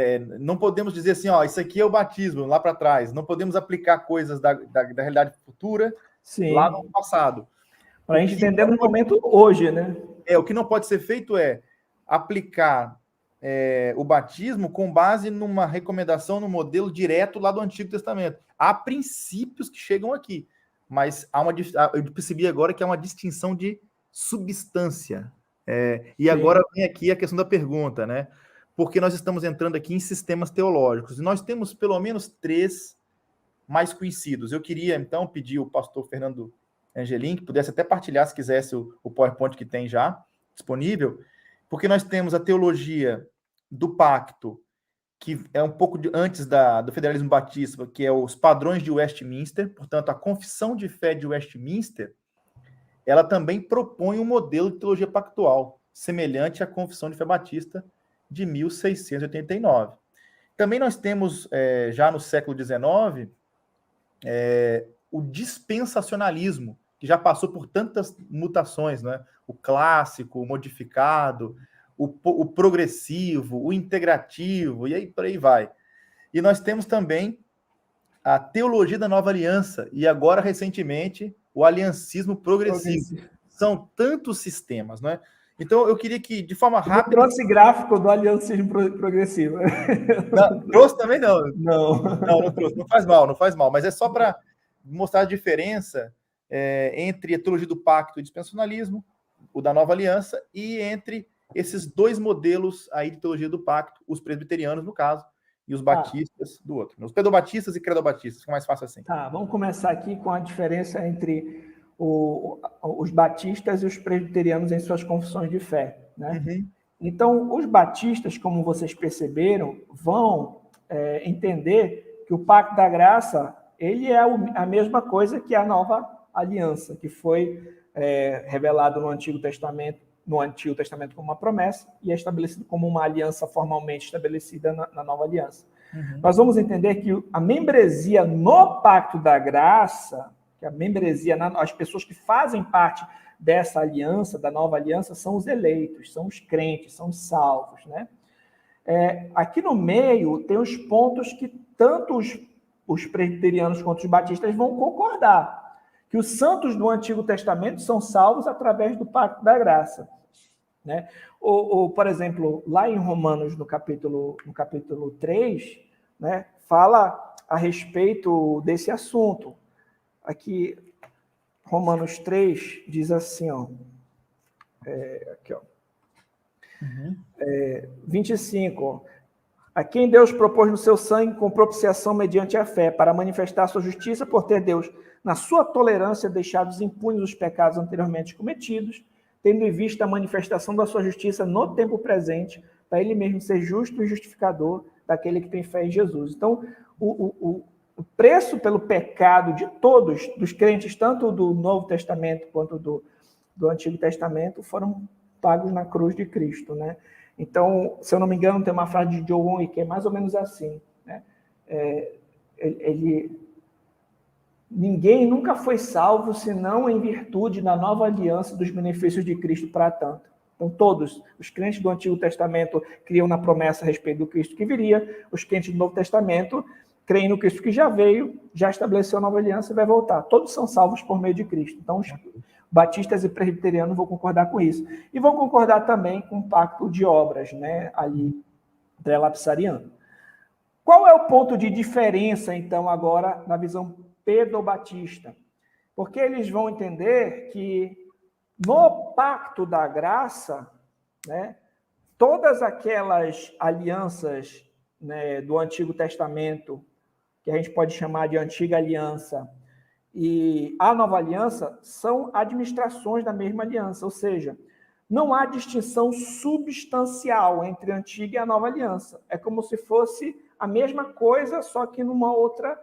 não podemos dizer assim, isso aqui é o batismo, lá para trás. Não podemos aplicar coisas da realidade futura lá no passado. Para a gente entender no momento hoje, né? O que não pode ser feito é aplicar o batismo com base numa recomendação, no modelo direto lá do Antigo Testamento. Há princípios que chegam aqui, mas eu percebi agora que há uma distinção de substância. Agora vem aqui a questão da pergunta, né? Porque nós estamos entrando aqui em sistemas teológicos, e nós temos pelo menos 3 mais conhecidos. Eu queria, então, pedir ao pastor Fernando Angelim, que pudesse até partilhar, se quisesse, o PowerPoint que tem já disponível, porque nós temos a teologia do pacto, que é um pouco antes do federalismo batista, que é os padrões de Westminster, portanto, a confissão de fé de Westminster, ela também propõe um modelo de teologia pactual, semelhante à Confissão de Fé Batista de 1689. Também nós temos, já no século XIX, o dispensacionalismo, que já passou por tantas mutações, né? O clássico, o modificado, o progressivo, o integrativo, e aí por aí vai. E nós temos também a teologia da nova aliança, e agora, recentemente, o aliancismo progressivo. São tantos sistemas, né? Então, eu queria que, de forma rápida... Não trouxe gráfico do aliancismo progressivo. Não, trouxe também não. Não trouxe. Não faz mal, não faz mal. Mas é só para mostrar a diferença entre a teologia do pacto e o dispensacionalismo, o da nova aliança, e entre esses dois modelos aí de teologia do pacto, os presbiterianos, no caso, e os batistas do outro. Os pedobatistas e credobatistas, fica mais fácil assim. Tá, vamos começar aqui com a diferença entre os batistas e os presbiterianos em suas confissões de fé, né? Uhum. Então, os batistas, como vocês perceberam, vão entender que o pacto da graça, ele é a mesma coisa que a nova aliança, que foi revelado no Antigo Testamento como uma promessa e é estabelecido como uma aliança formalmente estabelecida na nova aliança. Uhum. Nós vamos entender que a membresia no pacto da graça, que a membresia, as pessoas que fazem parte dessa aliança, da nova aliança, são os eleitos, são os crentes, são os salvos, né? Aqui no meio tem os pontos que tanto os presbiterianos quanto os batistas vão concordar, que os santos do Antigo Testamento são salvos através do pacto da graça, né? Por exemplo, lá em Romanos, no capítulo 3, né, fala a respeito desse assunto. Aqui, Romanos 3 diz assim, ó, aqui, ó, 25, ó, a quem Deus propôs no seu sangue com propiciação mediante a fé, para manifestar a sua justiça por ter Deus, na sua tolerância, deixados impunes os pecados anteriormente cometidos, tendo em vista a manifestação da sua justiça no tempo presente, para ele mesmo ser justo e justificador daquele que tem fé em Jesus. Então, o preço pelo pecado de todos, dos crentes, tanto do Novo Testamento quanto do Antigo Testamento, foram pagos na cruz de Cristo, né? Então, se eu não me engano, tem uma frase de John Owen que é mais ou menos assim, né? Ninguém nunca foi salvo senão em virtude da nova aliança dos benefícios de Cristo para tanto. Então, todos os crentes do Antigo Testamento criam na promessa a respeito do Cristo que viria, os crentes do Novo Testamento creem no Cristo que já veio, já estabeleceu a nova aliança e vai voltar. Todos são salvos por meio de Cristo. Então, os batistas e presbiterianos vão concordar com isso. E vão concordar também com o pacto de obras, né, ali, pré-lapsariano. Qual é o ponto de diferença, então, agora, na visão pedobatista? Porque eles vão entender que no pacto da graça, né, todas aquelas alianças, né, do Antigo Testamento, que a gente pode chamar de Antiga Aliança, e a Nova Aliança, são administrações da mesma aliança, ou seja, não há distinção substancial entre a Antiga e a Nova Aliança. É como se fosse a mesma coisa, só que numa outra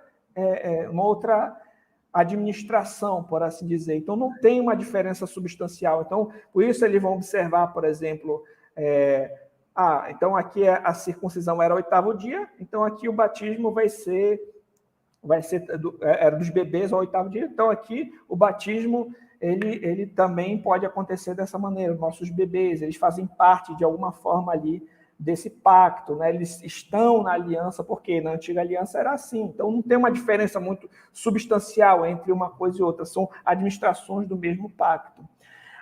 administração, por assim dizer. Então, não tem uma diferença substancial. Então, por isso eles vão observar, por exemplo, então aqui a circuncisão era o 8º dia, então aqui o batismo vai ser era dos bebês ao 8º dia, então aqui o batismo ele também pode acontecer dessa maneira. Nossos bebês, eles fazem parte de alguma forma ali desse pacto, né? Eles estão na aliança, porque na antiga aliança era assim. Então não tem uma diferença muito substancial entre uma coisa e outra, são administrações do mesmo pacto.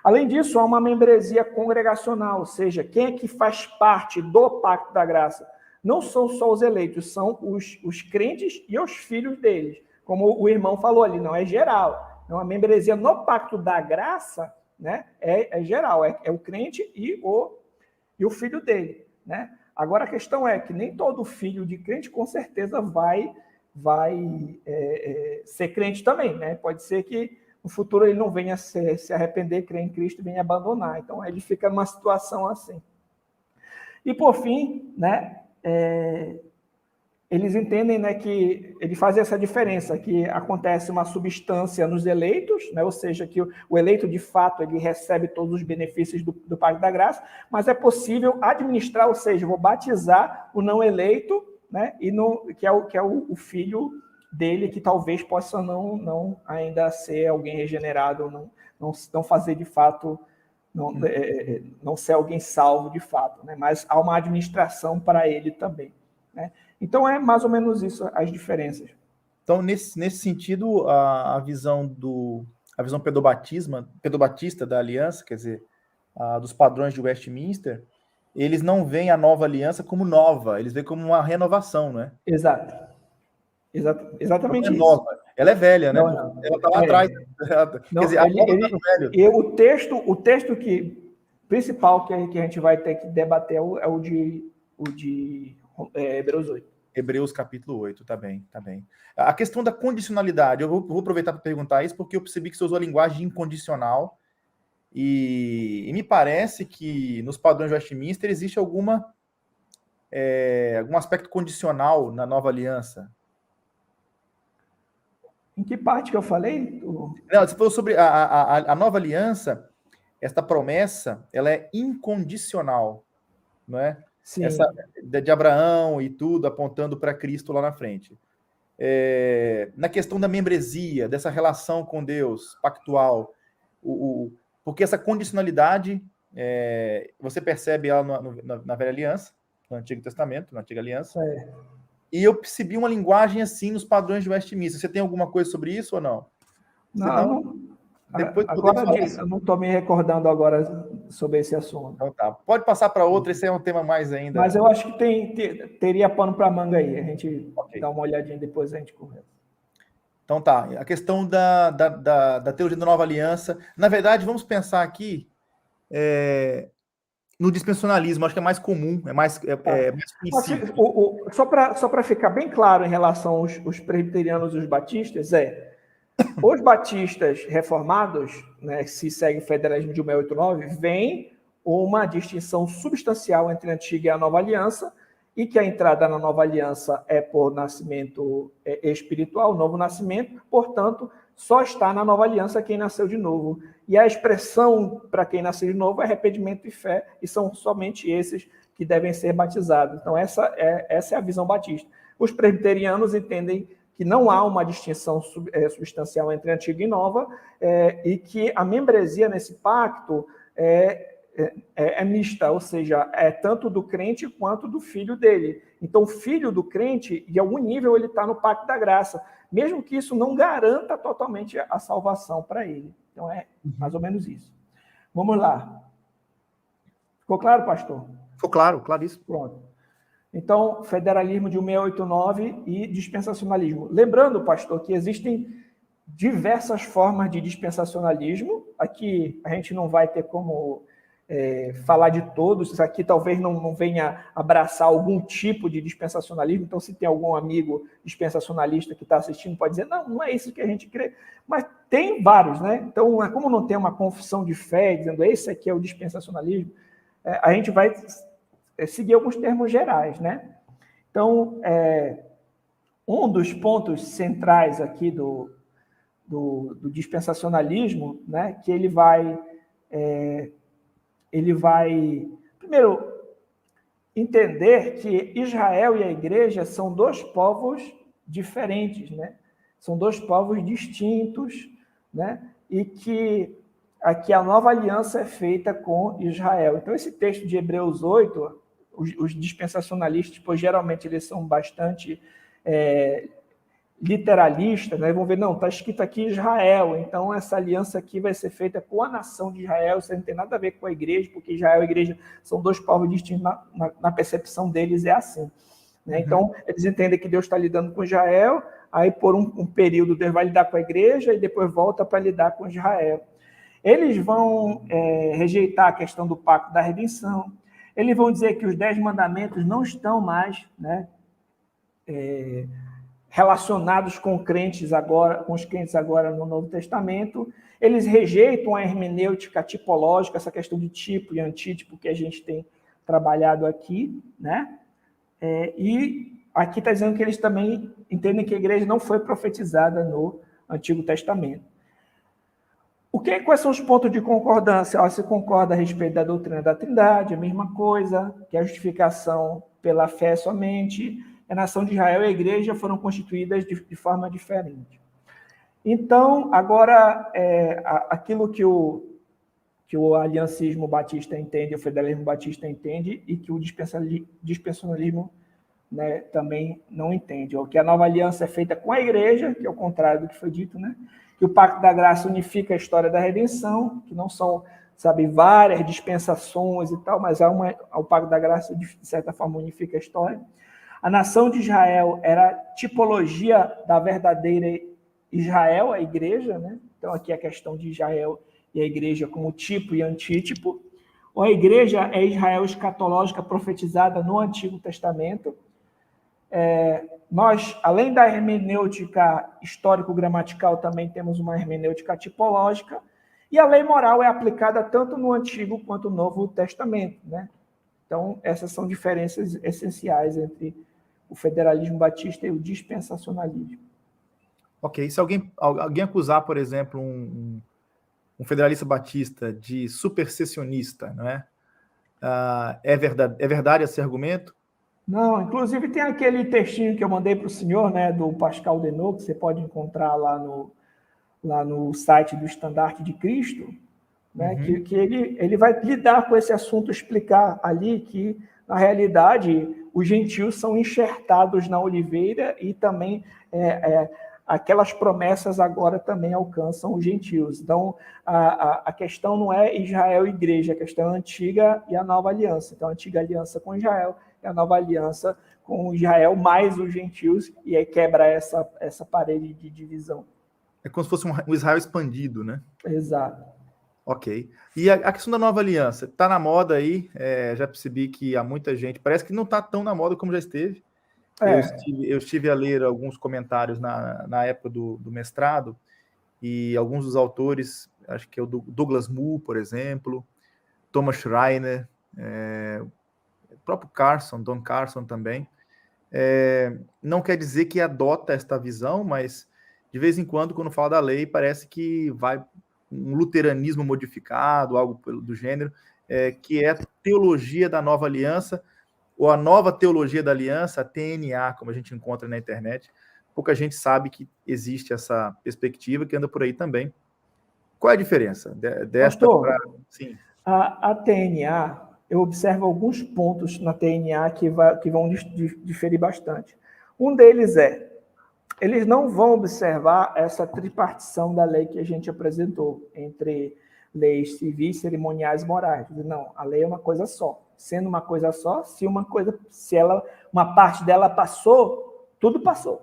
Além disso, há uma membresia congregacional, ou seja, quem é que faz parte do pacto da graça? Não são só os eleitos, são os crentes e os filhos deles. Como o irmão falou ali, não é geral. Então, a membresia no pacto da graça, né, é geral, é o crente e o filho dele, né? Agora, a questão é que nem todo filho de crente, com certeza, vai ser crente também, né? Pode ser que no futuro ele não venha se arrepender, crer em Cristo e venha abandonar. Então, ele fica numa situação assim. E, por fim, né, eles entendem, né, que ele faz essa diferença, que acontece uma substância nos eleitos, né, ou seja, que o eleito, de fato, ele recebe todos os benefícios do pacto da graça, mas é possível administrar, ou seja, vou batizar o não eleito, né, que é o filho dele, que talvez possa não ainda ser alguém regenerado, não fazer de fato, não ser alguém salvo de fato, né, mas há uma administração para ele também, né. Então, é mais ou menos isso, as diferenças. Então, nesse sentido, a visão pedobatista da aliança, quer dizer, dos padrões de Westminster, eles não veem a nova aliança como nova, eles veem como uma renovação, não é? Exato. Exatamente Ela é isso. nova. Ela é velha, né? Não. Ela está lá atrás. Quer dizer, a nova está no velho. E o texto principal que a gente vai ter que debater é o de Hebreus 8. Hebreus capítulo 8, tá bem. A questão da condicionalidade, eu vou aproveitar para perguntar isso, porque eu percebi que você usou a linguagem incondicional, e me parece que nos padrões de Westminster existe algum aspecto condicional na nova aliança. Em que parte que eu falei? Não, você falou sobre a nova aliança, esta promessa, ela é incondicional, não é? Sim. Essa de Abraão e tudo, apontando para Cristo lá na frente. Na questão da membresia, dessa relação com Deus, pactual, porque essa condicionalidade, você percebe ela na Velha Aliança, no Antigo Testamento, na Antiga Aliança, e eu percebi uma linguagem assim nos padrões de Westminster. Você tem alguma coisa sobre isso ou não? Não. Depois agora eu não estou me recordando agora sobre esse assunto. Então tá. Pode passar para outra, esse é um tema mais ainda. Mas eu acho que teria pano para manga aí. A gente dá uma olhadinha depois, a gente conversa. Então tá. A questão da teologia da nova aliança. Na verdade, vamos pensar aqui no dispensacionalismo. Acho que é mais comum, é mais conhecido. Só para ficar bem claro em relação aos presbiterianos e os batistas, os batistas reformados, né, se segue o federalismo de 1689, vem uma distinção substancial entre a antiga e a nova aliança, e que a entrada na nova aliança é por nascimento espiritual, novo nascimento, portanto, só está na nova aliança quem nasceu de novo. E a expressão para quem nasceu de novo é arrependimento e fé, e são somente esses que devem ser batizados. Então, essa é a visão batista. Os presbiterianos entendem que não há uma distinção substancial entre antiga e nova, e que a membresia nesse pacto é mista, ou seja, é tanto do crente quanto do filho dele. Então, o filho do crente, de algum nível, ele está no pacto da graça, mesmo que isso não garanta totalmente a salvação para ele. Então, é mais ou menos isso. Vamos lá. Ficou claro, pastor? Ficou claro, claríssimo. Pronto. Então, federalismo de 1689 e dispensacionalismo. Lembrando, pastor, que existem diversas formas de dispensacionalismo. Aqui a gente não vai ter como falar de todos. Isso aqui talvez não venha abraçar algum tipo de dispensacionalismo. Então, se tem algum amigo dispensacionalista que está assistindo, pode dizer, não é isso que a gente crê. Mas tem vários, né? Então, como não tem uma confissão de fé dizendo esse aqui é o dispensacionalismo, a gente vai seguir alguns termos gerais, né? Então, um dos pontos centrais aqui do dispensacionalismo, né, que ele vai primeiro entender que Israel e a igreja são dois povos diferentes, né? São dois povos distintos, né? E que aqui a nova aliança é feita com Israel. Então, esse texto de Hebreus 8, os dispensacionalistas, pois geralmente eles são bastante literalistas, né? Vão ver, não, está escrito aqui Israel, então essa aliança aqui vai ser feita com a nação de Israel, isso não tem nada a ver com a igreja, porque Israel e a igreja são dois povos distintos, na percepção deles é assim. Né? Então, eles entendem que Deus está lidando com Israel, aí por um período Deus vai lidar com a igreja e depois volta para lidar com Israel. Eles vão rejeitar a questão do pacto da redenção, eles vão dizer que os 10 mandamentos não estão mais, né, relacionados com os crentes agora no Novo Testamento. Eles rejeitam a hermenêutica tipológica, essa questão de tipo e antítipo que a gente tem trabalhado aqui, né? E aqui está dizendo que eles também entendem que a igreja não foi profetizada no Antigo Testamento. Quais são os pontos de concordância? Você concorda a respeito da doutrina da Trindade, a mesma coisa, que a justificação pela fé somente, a nação de Israel e a igreja foram constituídas de forma diferente. Então, agora, aquilo que o aliancismo batista entende, o federalismo batista entende, e que o dispensacionalismo, né, também não entende. Que a nova aliança é feita com a igreja, que é o contrário do que foi dito, né? Que o pacto da graça unifica a história da redenção, que não são, várias dispensações e tal, mas o pacto da graça, de certa forma, unifica a história. A nação de Israel era tipologia da verdadeira Israel, a igreja, né? Então aqui a questão de Israel e a igreja como tipo e antítipo. Ou a igreja é Israel escatológica profetizada no Antigo Testamento. Nós, além da hermenêutica histórico-gramatical, também temos uma hermenêutica tipológica, e a lei moral é aplicada tanto no Antigo quanto no Novo Testamento, né? Então, essas são diferenças essenciais entre o federalismo batista e o dispensacionalismo. Ok, se alguém acusar, por exemplo, um federalista batista de supersessionista, não é? É verdade esse argumento? Não, inclusive tem aquele textinho que eu mandei para o senhor, né, do Pascal Denot, que você pode encontrar lá no site do Estandarte de Cristo, né, que ele vai lidar com esse assunto, explicar ali que, na realidade, os gentios são enxertados na oliveira e também aquelas promessas agora também alcançam os gentios. Então, a questão não é Israel e igreja, a questão é a antiga e a nova aliança. Então, a antiga aliança com Israel e a nova aliança com Israel mais os gentios, e aí quebra essa parede de divisão. É como se fosse um Israel expandido, né? Exato. Ok. E a questão da nova aliança, está na moda aí, já percebi que há muita gente, parece que não está tão na moda como já esteve. Eu estive a ler alguns comentários na época do mestrado, e alguns dos autores, acho que é o Douglas Moo, por exemplo, Thomas Schreiner, o próprio Don Carson também, não quer dizer que adota esta visão, mas de vez em quando, quando fala da lei, parece que vai um luteranismo modificado, algo do gênero, que é a teologia da nova aliança, ou a nova teologia da aliança, a TNA, como a gente encontra na internet. Pouca gente sabe que existe essa perspectiva que anda por aí também. Qual é a diferença desta? Pastor, Sim. A TNA, eu observo alguns pontos na TNA que vão diferir bastante. Um deles eles não vão observar essa tripartição da lei que a gente apresentou, entre leis civis, cerimoniais e morais. Não, a lei é uma coisa só. Sendo uma coisa só, se uma parte dela passou, tudo passou,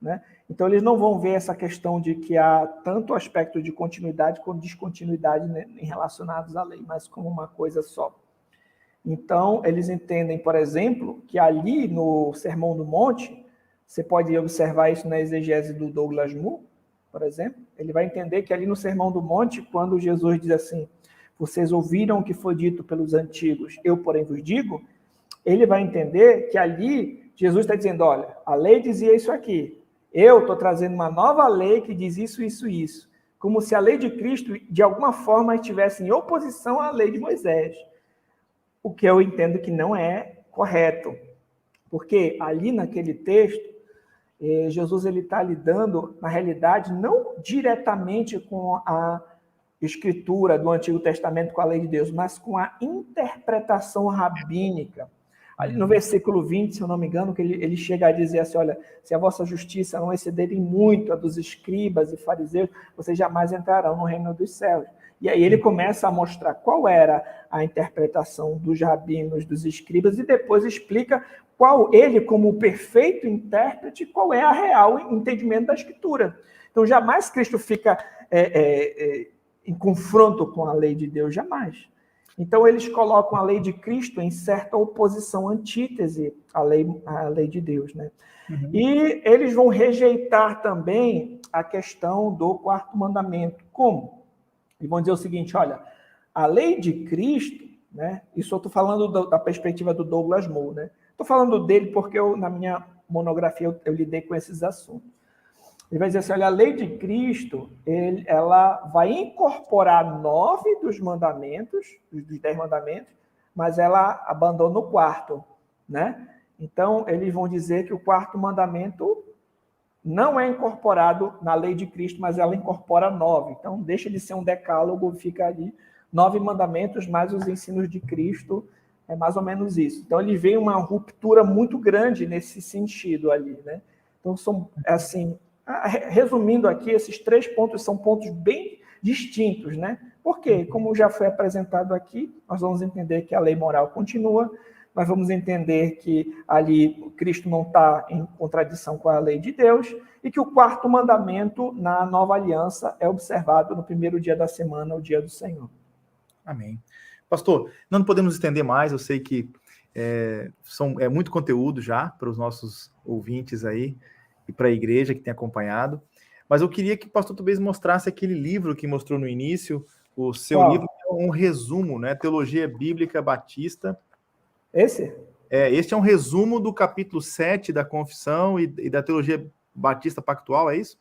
né? Então, eles não vão ver essa questão de que há tanto aspecto de continuidade quanto descontinuidade, né, relacionados à lei, mas como uma coisa só. Então, eles entendem, por exemplo, que ali no Sermão do Monte, você pode observar isso na exegese do Douglas Moo, por exemplo, ele vai entender que ali no Sermão do Monte, quando Jesus diz assim, vocês ouviram o que foi dito pelos antigos, eu, porém, vos digo, ele vai entender que ali Jesus está dizendo, olha, a lei dizia isso aqui, eu estou trazendo uma nova lei que diz isso, isso, isso, como se a lei de Cristo, de alguma forma, estivesse em oposição à lei de Moisés, o que eu entendo que não é correto, porque ali naquele texto, Jesus está lidando, na realidade, não diretamente com a escritura do Antigo Testamento, com a lei de Deus, mas com a interpretação rabínica. Ali no versículo 20, se eu não me engano, que ele chega a dizer assim, olha, se a vossa justiça não excederem muito a dos escribas e fariseus, vocês jamais entrarão no reino dos céus. E aí ele começa a mostrar qual era a interpretação dos rabinos, dos escribas, e depois explica qual ele, como perfeito intérprete, qual é a real entendimento da Escritura. Então, jamais Cristo fica em confronto com a lei de Deus, jamais. Então, eles colocam a lei de Cristo em certa oposição, antítese à lei de Deus, né? Uhum. E eles vão rejeitar também a questão do quarto mandamento. Como? E vão dizer o seguinte, olha, a lei de Cristo, né? Isso eu estou falando da perspectiva do Douglas Moo, né? Estou falando dele porque eu, na minha monografia eu lidei com esses assuntos. Ele vai dizer assim, olha, a lei de Cristo, ela vai incorporar 9 dos mandamentos, dos 10 mandamentos, mas ela abandona o quarto, né? Então, eles vão dizer que o quarto mandamento não é incorporado na lei de Cristo, mas ela incorpora 9. Então, deixa de ser um decálogo, fica ali 9 mandamentos, mais os ensinos de Cristo, é mais ou menos isso. Então, ele vê uma ruptura muito grande nesse sentido ali, né? Então, são, assim, resumindo aqui, esses 3 pontos são pontos bem distintos, né? Porque, como já foi apresentado aqui, nós vamos entender que a lei moral continua, nós vamos entender que ali Cristo não está em contradição com a lei de Deus e que o quarto mandamento na nova aliança é observado no primeiro dia da semana, o dia do Senhor. Amém. Pastor, não podemos estender mais, eu sei que é muito conteúdo já para os nossos ouvintes aí e para a igreja que tem acompanhado, mas eu queria que o pastor talvez mostrasse aquele livro que mostrou no início, o seu livro, que é um resumo, né? Teologia Bíblica Batista. Esse? Este é um resumo do capítulo 7 da Confissão e da Teologia Batista Pactual, é isso?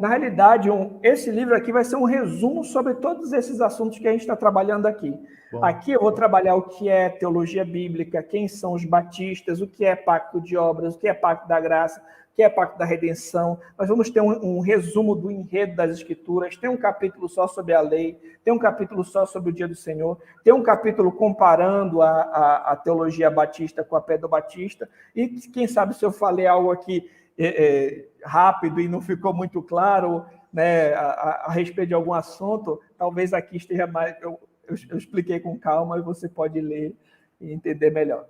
Na realidade, esse livro aqui vai ser um resumo sobre todos esses assuntos que a gente está trabalhando aqui. Bom. Aqui eu vou trabalhar o que é teologia bíblica, quem são os batistas, o que é pacto de obras, o que é pacto da graça, o que é pacto da redenção. Nós vamos ter um resumo do enredo das Escrituras, tem um capítulo só sobre a lei, tem um capítulo só sobre o dia do Senhor, tem um capítulo comparando a teologia batista com a pedobatista, e quem sabe se eu falei algo aqui rápido e não ficou muito claro, né, a respeito de algum assunto, talvez aqui esteja mais... Eu expliquei com calma e você pode ler e entender melhor.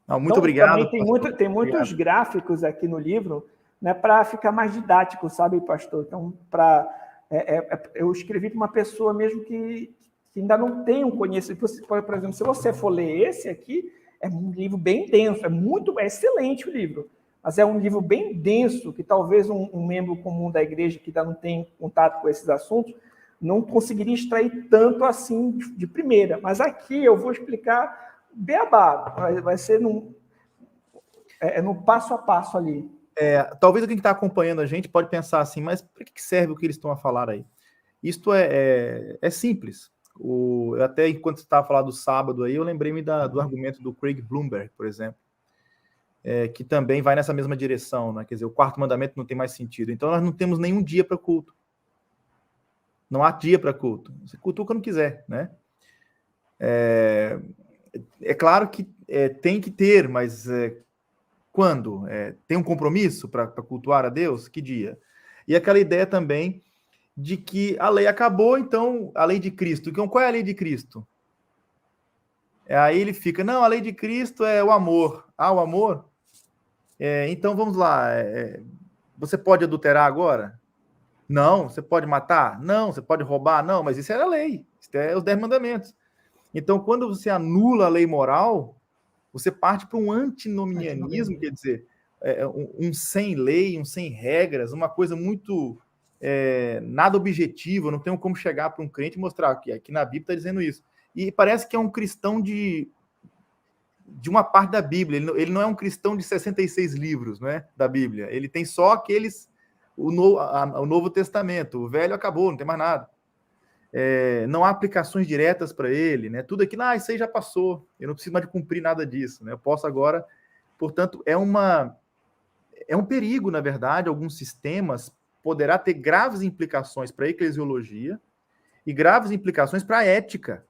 Não, muito obrigado. Também tem muitos gráficos aqui no livro, né, para ficar mais didático, sabe, pastor? Então, eu escrevi para uma pessoa mesmo que ainda não tem um conhecimento. Por exemplo, se você for ler esse aqui, é um livro bem denso, é excelente o livro. Mas é um livro bem denso, que talvez um membro comum da igreja que ainda não tem contato com esses assuntos não conseguiria extrair tanto assim de primeira. Mas aqui eu vou explicar beabá, vai ser no passo a passo ali. Talvez quem está acompanhando a gente pode pensar assim, mas para que serve o que eles estão a falar aí? Isto é simples. Até enquanto você estava falando do sábado aí, eu lembrei-me do argumento do Craig Blomberg, por exemplo. Que também vai nessa mesma direção, né? Quer dizer, o quarto mandamento não tem mais sentido. Então, nós não temos nenhum dia para culto. Não há dia para culto. Você cultua quando quiser, né? É claro que tem que ter, mas quando? Tem um compromisso para cultuar a Deus? Que dia? E aquela ideia também de que a lei acabou, então, a lei de Cristo. Então, qual é a lei de Cristo? Aí ele fica, não, a lei de Cristo é o amor. Ah, o amor? Então, vamos lá. Você pode adulterar agora? Não. Você pode matar? Não. Você pode roubar? Não. Mas isso era a lei. Isso é os 10 mandamentos. Então, quando você anula a lei moral, você parte para um antinomianismo, quer dizer, um sem lei, um sem regras, uma coisa muito nada objetiva, não tem como chegar para um crente e mostrar que aqui na Bíblia está dizendo isso. E parece que é um cristão de uma parte da Bíblia. Ele não é um cristão de 66 livros, né, da Bíblia. Ele tem só aqueles... O Novo Testamento. O Velho acabou, não tem mais nada. Não há aplicações diretas para ele, né? Tudo aquilo, isso aí já passou. Eu não preciso mais de cumprir nada disso, né? Eu posso agora... Portanto, é um perigo, na verdade, alguns sistemas poderá ter graves implicações para a eclesiologia e graves implicações para a ética.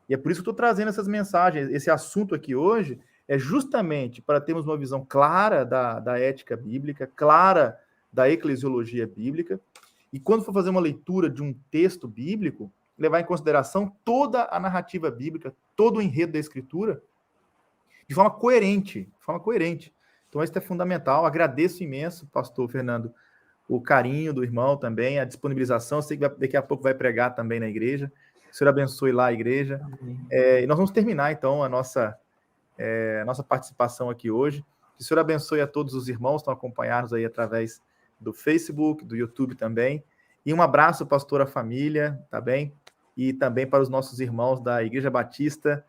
E é por isso que eu estou trazendo essas mensagens. Esse assunto aqui hoje é justamente para termos uma visão clara da ética bíblica, clara da eclesiologia bíblica, e quando for fazer uma leitura de um texto bíblico, levar em consideração toda a narrativa bíblica, todo o enredo da Escritura, de forma coerente. Então, isso é fundamental. Agradeço imenso, pastor Fernando, o carinho do irmão também, a disponibilização. Sei que daqui a pouco vai pregar também na igreja. Que o Senhor abençoe lá a igreja. E nós vamos terminar, então, a nossa participação aqui hoje. Que o Senhor abençoe a todos os irmãos que estão acompanhados aí através do Facebook, do YouTube também. E um abraço, pastora família, tá bem? E também para os nossos irmãos da Igreja Batista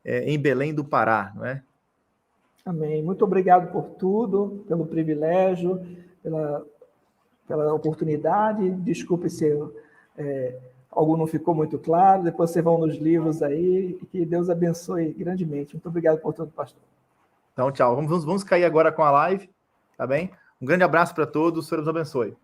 em Belém do Pará, não é? Amém. Muito obrigado por tudo, pelo privilégio, pela oportunidade. Desculpe se algo não ficou muito claro. Depois vocês vão nos livros aí. E que Deus abençoe grandemente. Muito obrigado por tudo, pastor. Então, tchau. Vamos cair agora com a live, tá bem? Um grande abraço para todos. O Senhor nos abençoe.